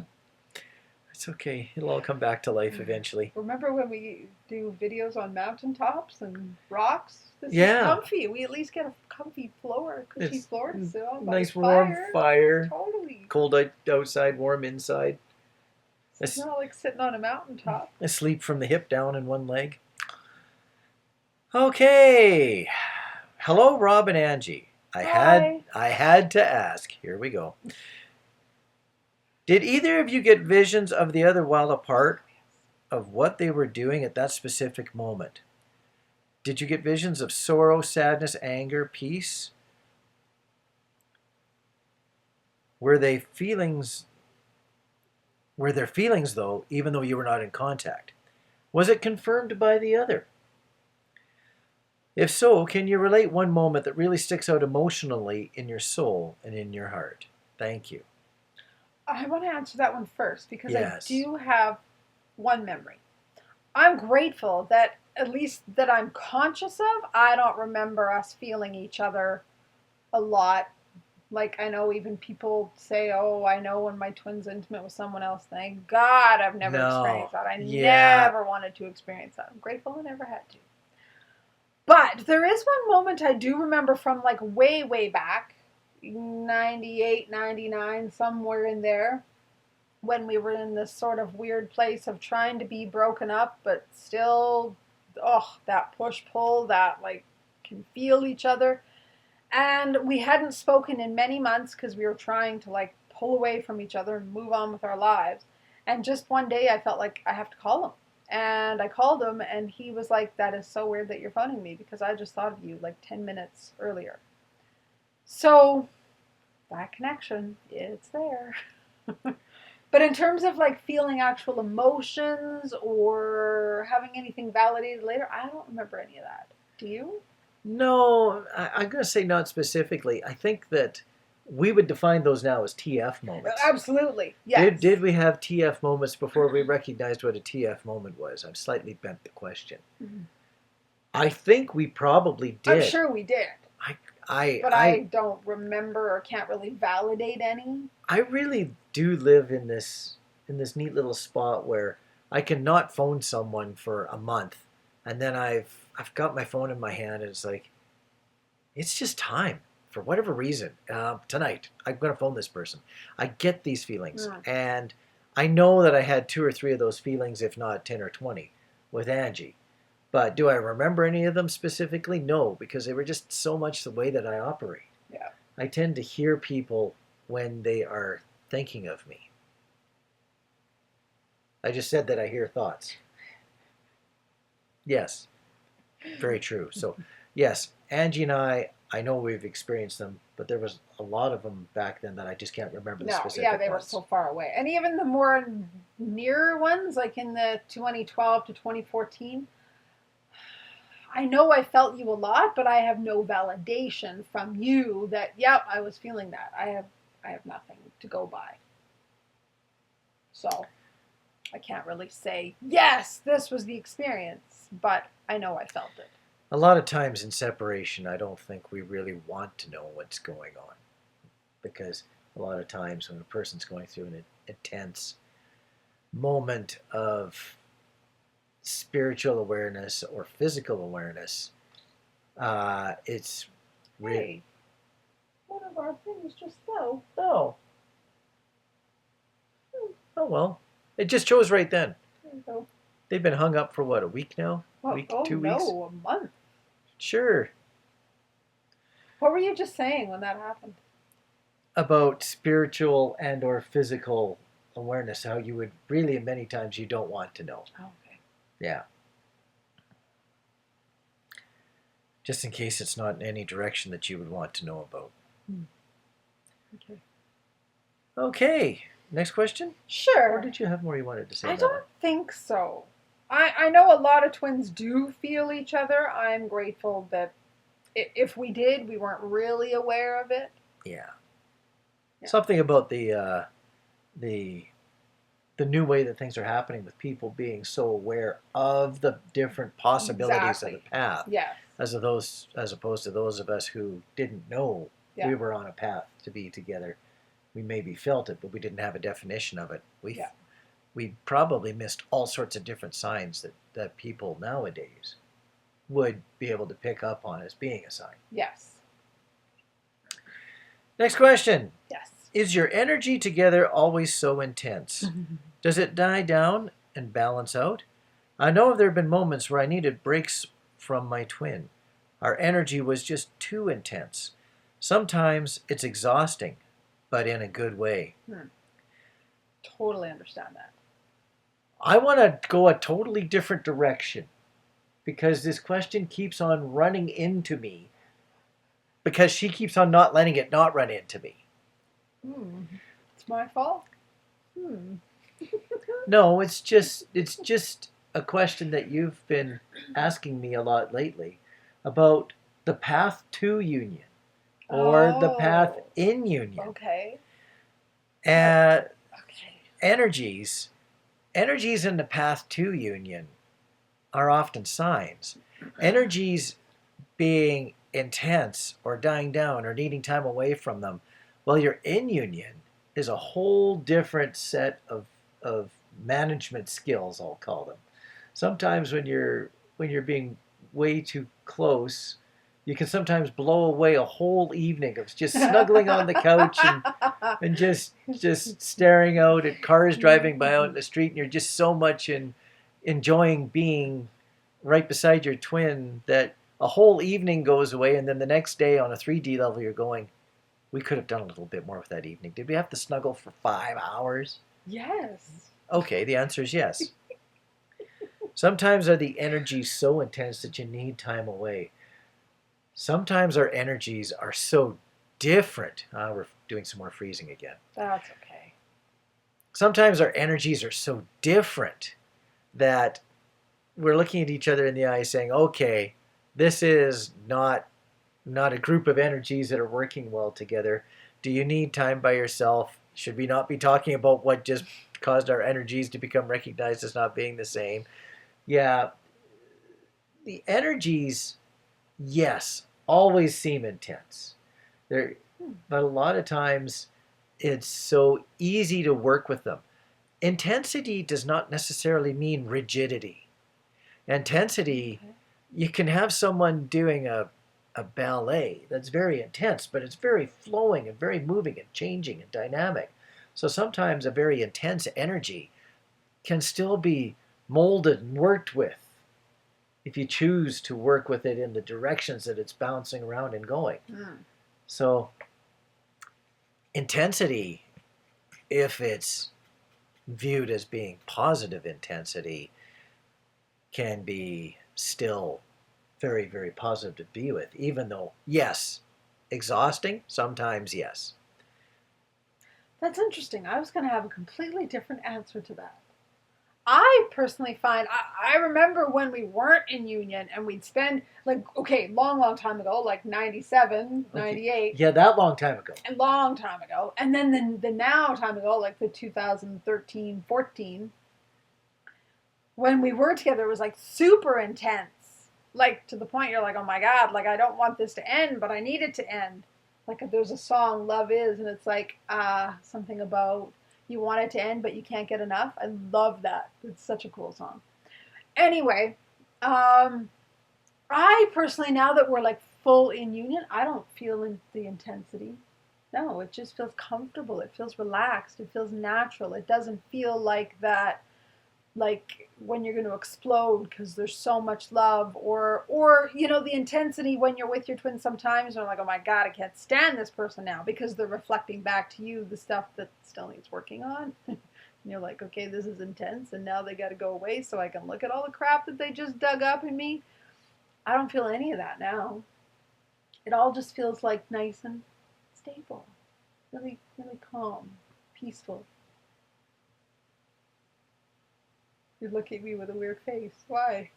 It's okay. It'll all come back to life eventually. Remember when we do videos on mountaintops and rocks? This is comfy. We at least get a comfy floor, cushy floor to sit on. Nice warm fire. Totally. Cold outside, warm inside. It's not like sitting on a mountaintop. Asleep from the hip down in one leg. Okay. Hello, Rob and Angie. I had to ask. Here we go. Did either of you get visions of the other while apart, of what they were doing at that specific moment? Did you get visions of sorrow, sadness, anger, peace? Were there feelings, though, even though you were not in contact? Was it confirmed by the other? If so, can you relate one moment that really sticks out emotionally in your soul and in your heart? Thank you. I want to answer that one first because I do have one memory. I'm grateful that, at least that I'm conscious of, I don't remember us feeling each other a lot. Like, I know even people say, oh, I know when my twin's intimate with someone else. Thank God I've never No. experienced that. I Yeah. never wanted to experience that. I'm grateful I never had to. But there is one moment I do remember from like way, way back, 98, 99, somewhere in there, when we were in this sort of weird place of trying to be broken up, but still, oh, that push pull, that like can feel each other. And we hadn't spoken in many months because we were trying to like pull away from each other and move on with our lives. And just one day I felt like I have to call him. And I called him and he was like, that is so weird that you're phoning me because I just thought of you like 10 minutes earlier. So that connection, it's there. But in terms of like feeling actual emotions or having anything validated later, I don't remember any of that. Do you? No, I'm going to say not specifically. I think that we would define those now as TF moments. Absolutely. Yes. Did we have TF moments before we recognized what a TF moment was? I've slightly bent the question. Mhm. I think we probably did. I'm sure we did. But I don't remember or can't really validate any. I really do live in this neat little spot where I cannot phone someone for a month, and then I've got my phone in my hand, and it's like, it's just time for whatever reason. Tonight, I'm going to phone this person. I get these feelings, and I know that I had 2 or 3 of those feelings, if not 10 or 20, with Angie. But do I remember any of them specifically? No, because they were just so much the way that I operate. Yeah. I tend to hear people when they are thinking of me. I just said that I hear thoughts. Yes, very true. So, yes, Angie and I know we've experienced them, but there was a lot of them back then that I just can't remember the specific ones. Yeah, they were so far away. And even the more nearer ones, like in the 2012 to 2014, I know I felt you a lot, but I have no validation from you that, yep, I was feeling that. I have nothing to go by. So I can't really say, yes, this was the experience, but I know I felt it. A lot of times in separation, I don't think we really want to know what's going on. Because a lot of times when a person's going through an intense moment of spiritual awareness or physical awareness, it's really... Hey, one of our things just fell. Oh. Oh, well. It just chose right then. There you go. They've been hung up for what, a week now? Oh, week, oh 2 no, weeks? a month. Sure. What were you just saying when that happened? About spiritual and or physical awareness, how you would really, many times, you don't want to know. Oh, okay. Yeah. Just in case it's not in any direction that you would want to know about. Okay. Okay. Next question? Sure. Or did you have more you wanted to say? I don't think so. I know a lot of twins do feel each other. I'm grateful that if we did, we weren't really aware of it. Yeah. Something about the new way that things are happening with people being so aware of the different possibilities of the path. Yeah. As opposed to those of us who didn't know we were on a path to be together. We maybe felt it, but we didn't have a definition of it. We probably missed all sorts of different signs that people nowadays would be able to pick up on as being a sign. Yes. Next question. Yes. Is your energy together always so intense? Does it die down and balance out? I know there have been moments where I needed breaks from my twin. Our energy was just too intense. Sometimes it's exhausting, but in a good way. Totally understand that. I want to go a totally different direction because this question keeps on running into me because she keeps on not letting it not run into me. It's my fault? No, it's just a question that you've been asking me a lot lately about the path to union or the path in union. Okay. Energies in the path to union are often signs. Energies being intense or dying down or needing time away from them. Well, your in union is a whole different set of management skills, I'll call them. Sometimes when you're being way too close, you can sometimes blow away a whole evening of just snuggling on the couch and just staring out at cars driving by out in the street, and you're just so much enjoying being right beside your twin that a whole evening goes away, and then the next day on a 3D level you're going, we could have done a little bit more with that evening. Did we have to snuggle for 5 hours? Yes. Okay, the answer is yes. Sometimes are the energies so intense that you need time away. Sometimes our energies are so different. We're doing some more freezing again. That's okay. Sometimes our energies are so different that we're looking at each other in the eye saying, okay, this is not a group of energies that are working well together. Do you need time by yourself? Should we not be talking about what just caused our energies to become recognized as not being the same? Yeah, the energies, yes, always seem intense. But a lot of times it's so easy to work with them. Intensity does not necessarily mean rigidity. Intensity, you can have someone doing a ballet that's very intense, but it's very flowing and very moving and changing and dynamic. So sometimes a very intense energy can still be molded and worked with if you choose to work with it in the directions that it's bouncing around and going. So intensity, if it's viewed as being positive intensity, can be still very, very positive to be with, even though, yes, exhausting, sometimes yes. That's interesting. I was going to have a completely different answer to that. I personally find, I remember when we weren't in union and we'd spend, like, okay, long time ago, like 97, Okay. 98. Yeah, that long time ago. A long time ago. And then the now time ago, like the 2013, 14, when we were together, it was like super intense. Like to the point you're like, oh my God, like I don't want this to end, but I need it to end. Like if there's a song, Love Is, and it's like, something about you want it to end, but you can't get enough. I love that. It's such a cool song. Anyway, I personally, now that we're like full in union, I don't feel the intensity. No, it just feels comfortable. It feels relaxed. It feels natural. It doesn't feel like that, like when you're going to explode because there's so much love, or you know, the intensity when you're with your twin sometimes you're like, oh my God, I can't stand this person now, because they're reflecting back to you the stuff that still needs working on. And you're like, okay, this is intense and now they got to go away so I can look at all the crap that they just dug up in me. I don't feel any of that now. It all just feels like nice and stable, really, really calm, peaceful. You look at me with a weird face. Why?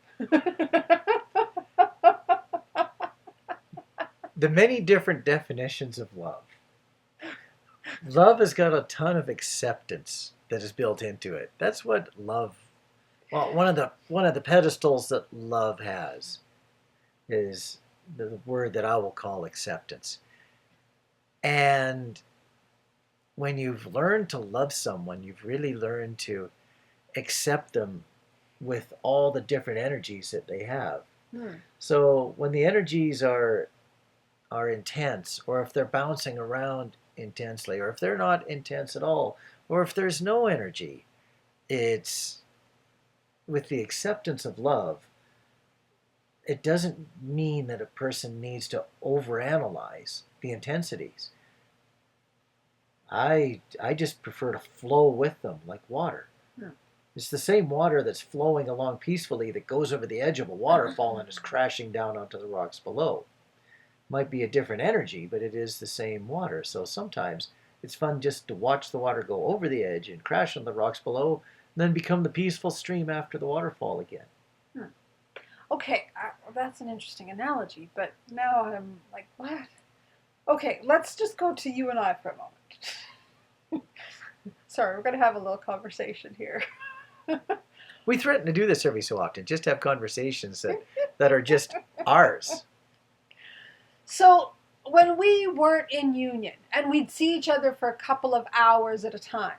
The many different definitions of love. Love has got a ton of acceptance that is built into it. That's what love, well, one of the pedestals that love has is the word that I will call acceptance. And when you've learned to love someone, you've really learned to accept them with all the different energies that they have. So when the energies are intense, or if they're bouncing around intensely, or if they're not intense at all, or if there's no energy, it's with the acceptance of love. It doesn't mean that a person needs to overanalyze the intensities. I just prefer to flow with them like water. It's the same water that's flowing along peacefully that goes over the edge of a waterfall and is crashing down onto the rocks below. Might be a different energy, but it is the same water. So sometimes it's fun just to watch the water go over the edge and crash on the rocks below, and then become the peaceful stream after the waterfall again. Okay, that's an interesting analogy, but now I'm like, what? Okay, let's just go to you and I for a moment. Sorry, we're going to have a little conversation here. We threaten to do this every so often, just have conversations that are just ours. So when we weren't in union and we'd see each other for a couple of hours at a time,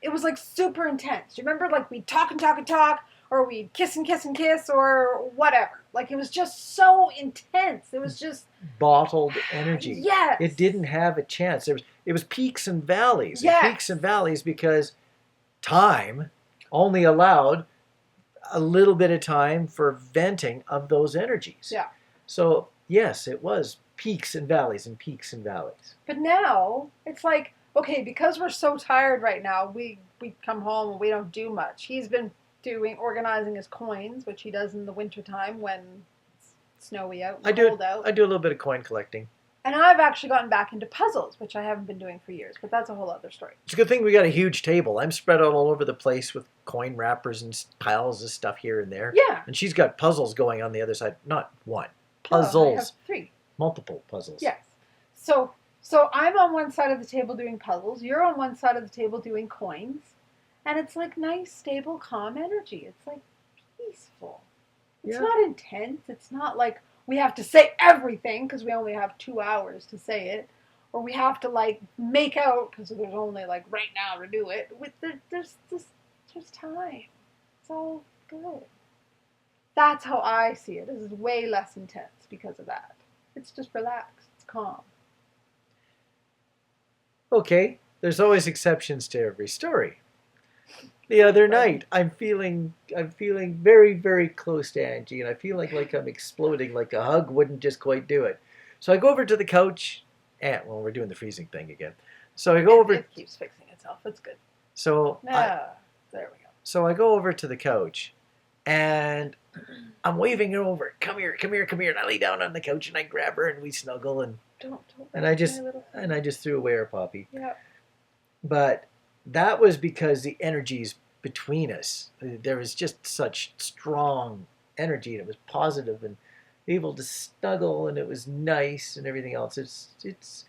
it was like super intense. You remember, like we'd talk and talk and talk, or we'd kiss and kiss and kiss, or whatever. Like it was just so intense. It was just bottled energy. Yes. It didn't have a chance. It was peaks and valleys. Yes. And peaks and valleys because time only allowed a little bit of time for venting of those energies. Yeah. So yes, it was peaks and valleys and peaks and valleys. But now it's like, okay, because we're so tired right now, we come home and we don't do much. He's been organizing his coins, which he does in the wintertime when it's snowy out and cold out. I do a little bit of coin collecting. And I've actually gotten back into puzzles, which I haven't been doing for years, but that's a whole other story. It's a good thing we got a huge table. I'm spread out all over the place with coin wrappers and piles of stuff here and there. Yeah. And she's got puzzles going on the other side. Not one. Puzzles. I have 3. Multiple puzzles. Yes. So I'm on one side of the table doing puzzles. You're on one side of the table doing coins. And it's like nice, stable, calm energy. It's like peaceful. It's not intense. It's not like we have to say everything because we only have 2 hours to say it. Or we have to like make out because there's only like right now to do it. There's time. It's all good. That's how I see it. This is way less intense because of that. It's just relaxed. It's calm. Okay, there's always exceptions to every story. The other night, I'm feeling very, very close to Angie, and I feel like I'm exploding, like a hug wouldn't just quite do it. So I go over to the couch, and well, we're doing the freezing thing again. So I go over. It keeps fixing itself. It's good. So there we go. So I go over to the couch, and I'm waving her over. Come here, come here, come here. And I lay down on the couch and I grab her and we snuggle and I just threw away her puppy. Yeah. But that was because the energies between us, there was just such strong energy, and it was positive and able to snuggle, and it was nice and everything else. It's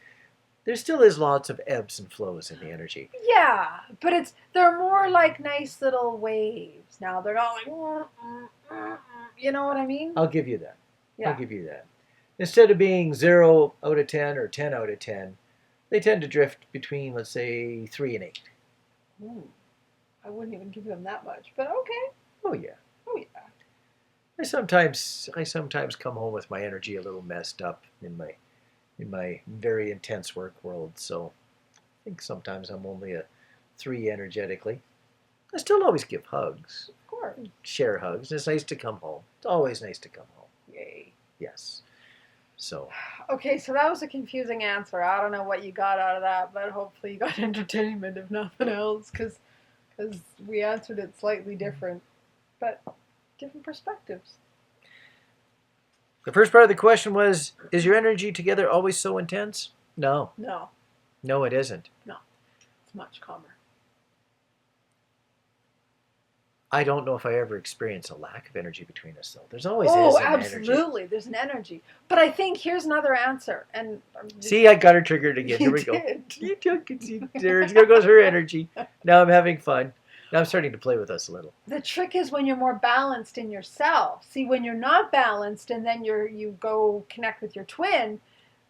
there still is lots of ebbs and flows in the energy. Yeah, but they're more like nice little waves now. They're not like, you know what I mean? I'll give you that. Yeah. I'll give you that. Instead of being 0 out of 10 or 10 out of 10, they tend to drift between, let's say, 3 and 8. I wouldn't even give them that much, but okay. Oh yeah. Oh yeah. I sometimes come home with my energy a little messed up in my very intense work world, so I think sometimes I'm only a 3 energetically. I still always give hugs. Of course. Share hugs. It's nice to come home. It's always nice to come home. Yay. Yes. So. Okay, so that was a confusing answer. I don't know what you got out of that, but hopefully you got entertainment, if nothing else, because we answered it slightly different, but different perspectives. The first part of the question was, is your energy together always so intense? No. No. No, it isn't. No. It's much calmer. I don't know if I ever experienced a lack of energy between us, though. There's always Oh, an absolutely. energy. There's an energy. But I think here's another answer. And see, I got her triggered again. Here we go. You took it. See, there goes her energy. Now I'm having fun. Now I'm starting to play with us a little. The trick is when you're more balanced in yourself. See, when you're not balanced and then you go connect with your twin,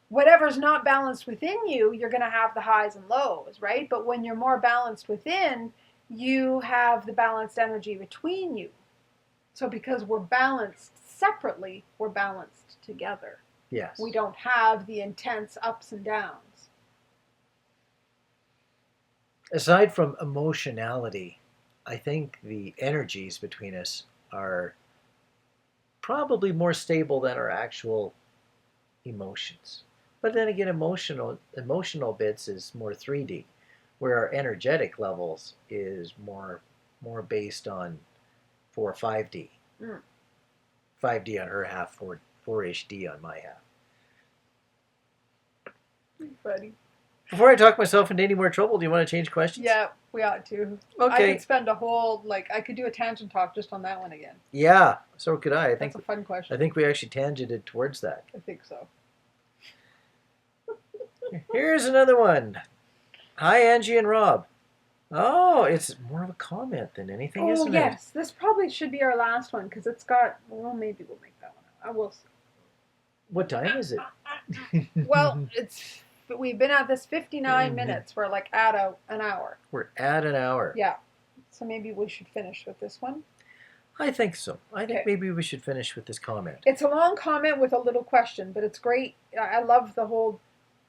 whatever's not balanced within you, you're going to have the highs and lows, right? But when you're more balanced within, you have the balanced energy between you. So because we're balanced separately, we're balanced together. Yes. We don't have the intense ups and downs. Aside from emotionality, I think the energies between us are probably more stable than our actual emotions. But then again, emotional bits is more 3D, where our energetic levels is more based on 4 or 5D. 5D on her half, 4-ish D on my half. Buddy. Before I talk myself into any more trouble, do you want to change questions? Yeah, we ought to. Okay. I could spend a whole, I could do a tangent talk just on that one again. Yeah, so could I. That's a fun question. I think we actually tangented towards that. I think so. Here's another one. Hi, Angie and Rob. Oh, it's more of a comment than anything, isn't it? Oh, yes. This probably should be our last one because it's got, well, maybe we'll make that one. I will see. What time is it? Well, we've been at this 59 minutes. We're like at an hour. We're at an hour. Yeah. So maybe we should finish with this one. I think so. I think Okay. maybe we should finish with this comment. It's a long comment with a little question, but it's great. I love the whole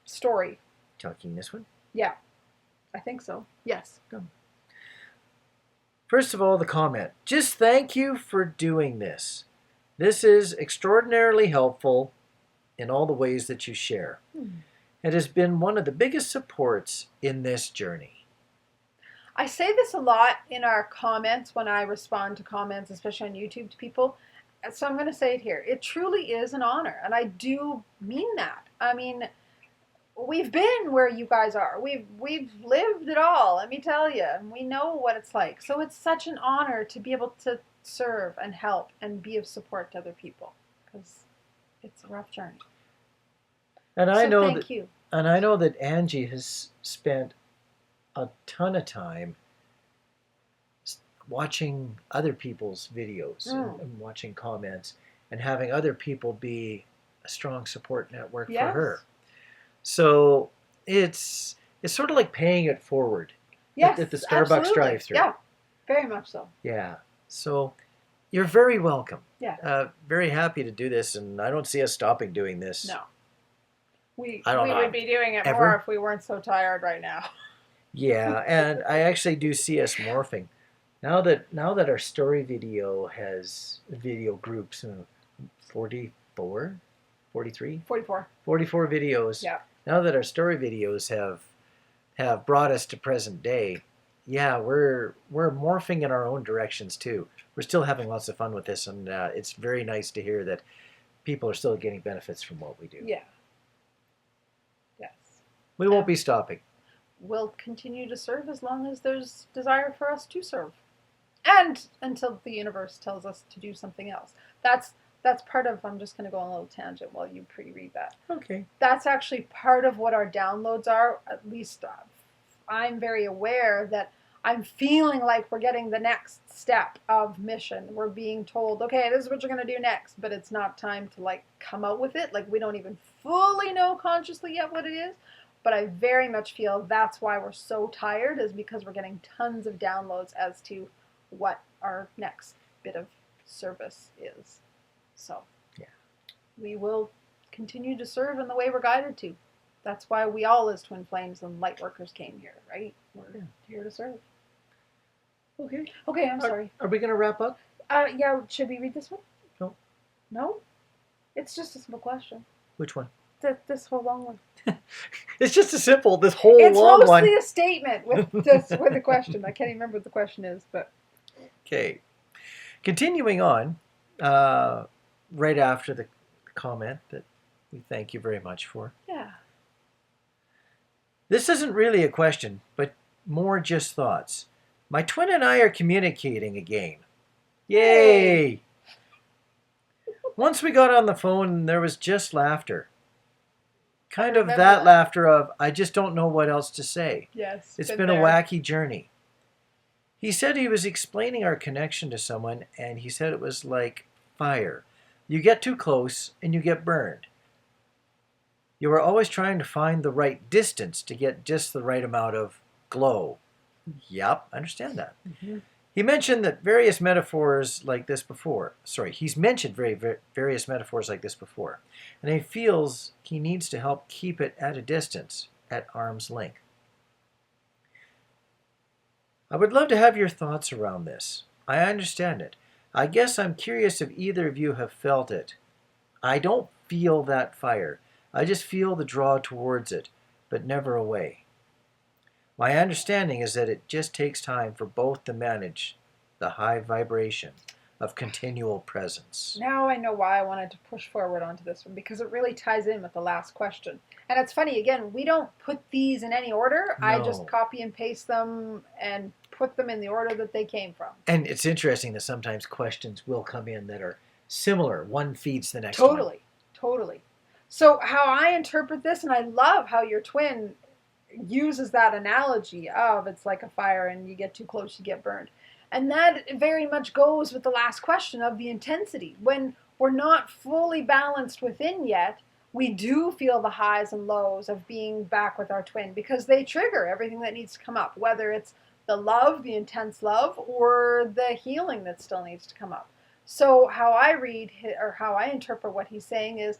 story. Talking this one? Yeah. I think so. Yes. First of all, the comment. Just thank you for doing this. This is extraordinarily helpful in all the ways that you share. It has been one of the biggest supports in this journey. I say this a lot in our comments when I respond to comments, especially on YouTube to people. So I'm going to say it here. It truly is an honor, and I do mean that. I mean, we've been where you guys are. We've lived it all, let me tell you, and we know what it's like. So it's such an honor to be able to serve and help and be of support to other people, because it's a rough journey. And I know thank you. And I know that Angie has spent a ton of time watching other people's videos and watching comments and having other people be a strong support network for her. So it's sort of like paying it forward at the Starbucks drive-thru. Yeah, very much so. Yeah. So you're very welcome. Yeah. Very happy to do this, and I don't see us stopping doing this. No. We know, would be doing it ever. more if we weren't so tired right now. Yeah, and I actually do see us morphing. Now that our story video has video groups, 44, 43? 44. 44 videos. Yeah. Now that our story videos have brought us to present day, yeah, we're morphing in our own directions too. We're still having lots of fun with this, and it's very nice to hear that people are still getting benefits from what we do. Yeah. Yes. We won't be stopping. We'll continue to serve as long as there's desire for us to serve. And until the universe tells us to do something else. That's part of, I'm just going to go on a little tangent while you pre-read that. Okay. That's actually part of what our downloads are. At least I'm very aware that I'm feeling like we're getting the next step of mission. We're being told, okay, this is what you're going to do next, but it's not time to like come out with it. Like we don't even fully know consciously yet what it is. But I very much feel that's why we're so tired, is because we're getting tons of downloads as to what our next bit of service is. So, yeah, we will continue to serve in the way we're guided to. That's why we all, as twin flames and light workers, came here, right? We're here to serve. Okay. Okay, I'm sorry. Are we going to wrap up? Yeah, should we read this one? No. No? It's just a simple question. Which one? This whole long one. It's just a simple, this whole it's long one. It's mostly a statement with a question. I can't even remember what the question is, but. Okay. Continuing on, right after the comment that we thank you very much for. Yeah. This isn't really a question, but more just thoughts. My twin and I are communicating again. Yay! Once we got on the phone, there was just laughter. Kind of that laughter of, I just don't know what else to say. Yes. It's been a wacky journey. He said he was explaining our connection to someone, and he said it was like fire. You get too close, and you get burned. You are always trying to find the right distance to get just the right amount of glow. Yep, I understand that. Mm-hmm. He mentioned that various metaphors like this before. He's mentioned various metaphors like this before. And he feels he needs to help keep it at a distance, at arm's length. I would love to have your thoughts around this. I understand it. I guess I'm curious if either of you have felt it. I don't feel that fire. I just feel the draw towards it, but never away. My understanding is that it just takes time for both to manage the high vibration of continual presence. Now I know why I wanted to push forward onto this one, because it really ties in with the last question. And it's funny, again, we don't put these in any order. No. I just copy and paste them and put them in the order that they came from. And it's interesting that sometimes questions will come in that are similar. One feeds the next one. Totally. So how I interpret this, and I love how your twin uses that analogy of it's like a fire and you get too close, you get burned. And that very much goes with the last question of the intensity. When we're not fully balanced within yet, we do feel the highs and lows of being back with our twin, because they trigger everything that needs to come up, whether it's the love, the intense love, or the healing that still needs to come up. So how I read or how I interpret what he's saying is,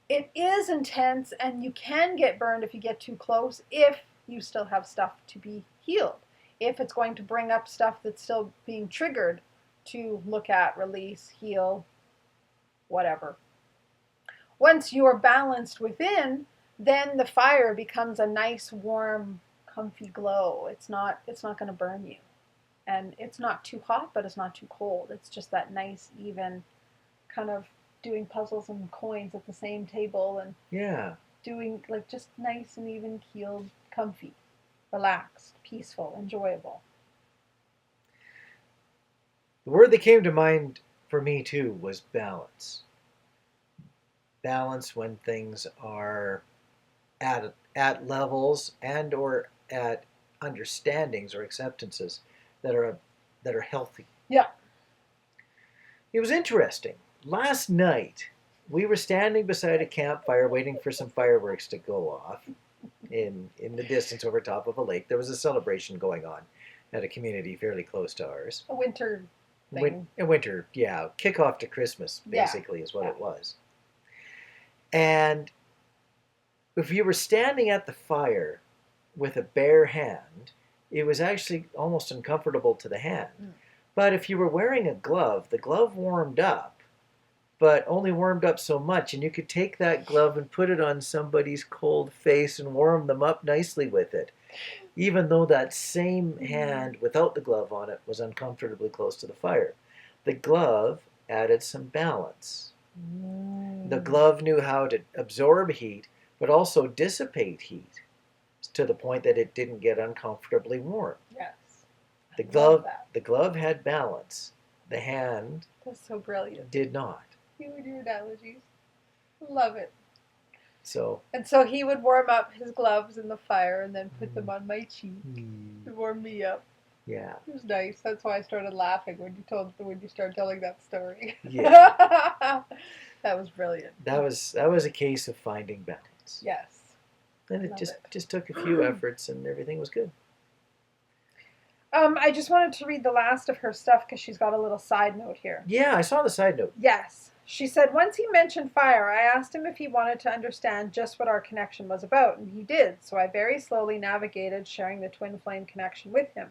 it is intense and you can get burned if you get too close, if you still have stuff to be healed. If it's going to bring up stuff that's still being triggered to look at, release, heal, whatever. Once you're balanced within, then the fire becomes a nice, warm, comfy glow. It's not going to burn you. And it's not too hot, but it's not too cold. It's just that nice, even kind of doing puzzles and coins at the same table, and doing like just nice and even keeled, comfy, relaxed, peaceful, enjoyable. The word that came to mind for me too was balance. Balance when things are at levels and or at understandings or acceptances that are healthy. Yeah. It was interesting. Last night we were standing beside a campfire waiting for some fireworks to go off in the distance over top of a lake. There was a celebration going on at a community fairly close to ours. A winter thing. Winter, yeah. Kickoff to Christmas, basically, is what it was. And if you were standing at the fire with a bare hand, it was actually almost uncomfortable to the hand. Mm. But if you were wearing a glove, the glove warmed up, but only warmed up so much, and you could take that glove and put it on somebody's cold face and warm them up nicely with it, even though that same hand without the glove on it was uncomfortably close to the fire. The glove added some balance. The glove knew how to absorb heat, but also dissipate heat to the point that it didn't get uncomfortably warm. Yes. The glove had balance. The hand That's so brilliant. did not. You and your analogies. Love it. So he would warm up his gloves in the fire and then put them on my cheek to warm me up. Yeah. It was nice. That's why I started laughing when you started telling that story. Yeah. That was brilliant. That was a case of finding balance. Yes. And it just took a few efforts and everything was good. I just wanted to read the last of her stuff because she's got a little side note here. Yeah, I saw the side note. Yes. She said, once he mentioned fire, I asked him if he wanted to understand just what our connection was about, and he did, so I very slowly navigated sharing the twin flame connection with him.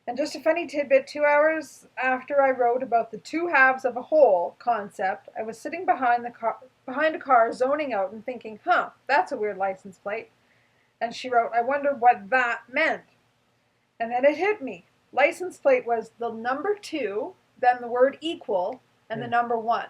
And just a funny tidbit, 2 hours after I wrote about the two halves of a whole concept, I was sitting behind a car zoning out and thinking, that's a weird license plate. And she wrote, I wondered what that meant. And then it hit me. License plate was the number 2, then the word equal, and the number 1.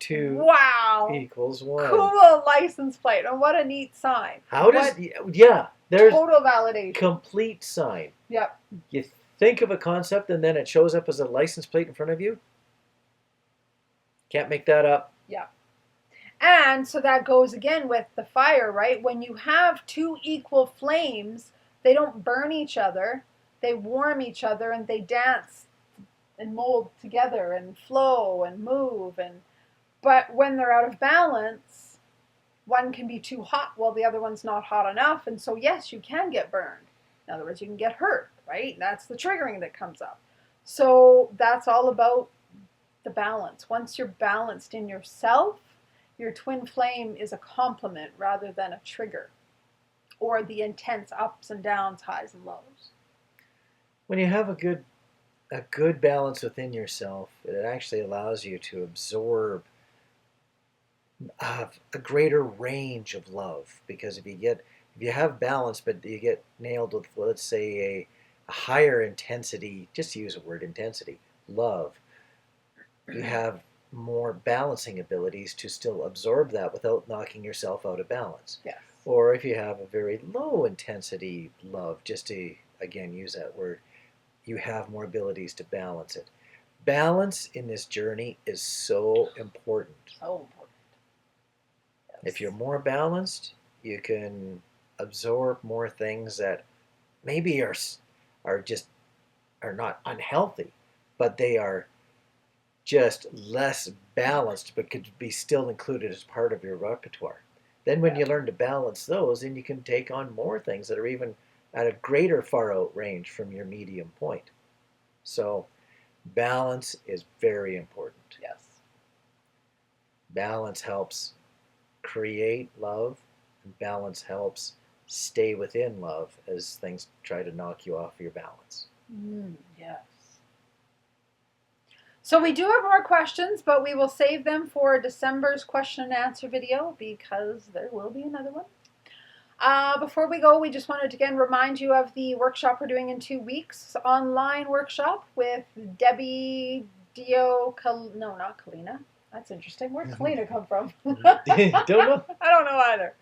2 wow equals 1. Cool license plate. And what a neat sign. There's total validation. Complete sign. Yep. You think of a concept and then it shows up as a license plate in front of you. Can't make that up. Yeah. And so that goes again with the fire, right? When you have two equal flames, they don't burn each other. They warm each other and they dance and mold together and flow and move. But when they're out of balance, one can be too hot while the other one's not hot enough. And so, yes, you can get burned. In other words, you can get hurt, right? That's the triggering that comes up. So that's all about the balance. Once you're balanced in yourself, your twin flame is a complement rather than a trigger, or the intense ups and downs, highs and lows. When you have a good balance within yourself, it actually allows you to absorb a greater range of love. Because if you have balance, but you get nailed with, let's say, a higher intensity, just to use the word intensity, love, you have more balancing abilities to still absorb that without knocking yourself out of balance. Yes. Or if you have a very low intensity love, just to, again, use that word, you have more abilities to balance it. Balance in this journey is so important. So important. Yes. If you're more balanced, you can absorb more things that maybe are not unhealthy, but they are just less balanced, but could be still included as part of your repertoire. Then when you learn to balance those, then you can take on more things that are even at a greater far out range from your medium point. So balance is very important. Yes. Balance helps create love, and balance helps stay within love as things try to knock you off your balance. Yes. So we do have more questions, but we will save them for December's question and answer video because there will be another one. Before we go, we just wanted to again remind you of the workshop we're doing in 2 weeks, online workshop with Debbie Dio. No, not Kalina. That's interesting. Where'd Kalina come from? Don't know. I don't know either.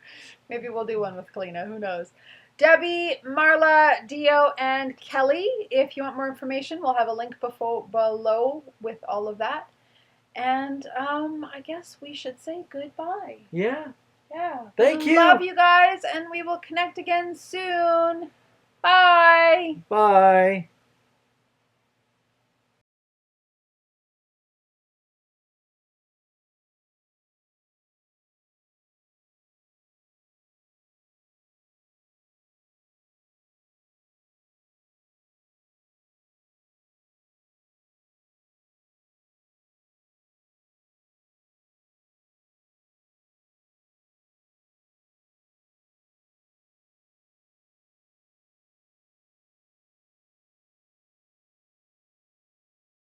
Maybe we'll do one with Kalina. Who knows? Debbie, Marla, Dio, and Kelly. If you want more information, we'll have a link below with all of that. And I guess we should say goodbye. Yeah. Yeah. Thank you. Love you guys, and we will connect again soon. Bye. Bye.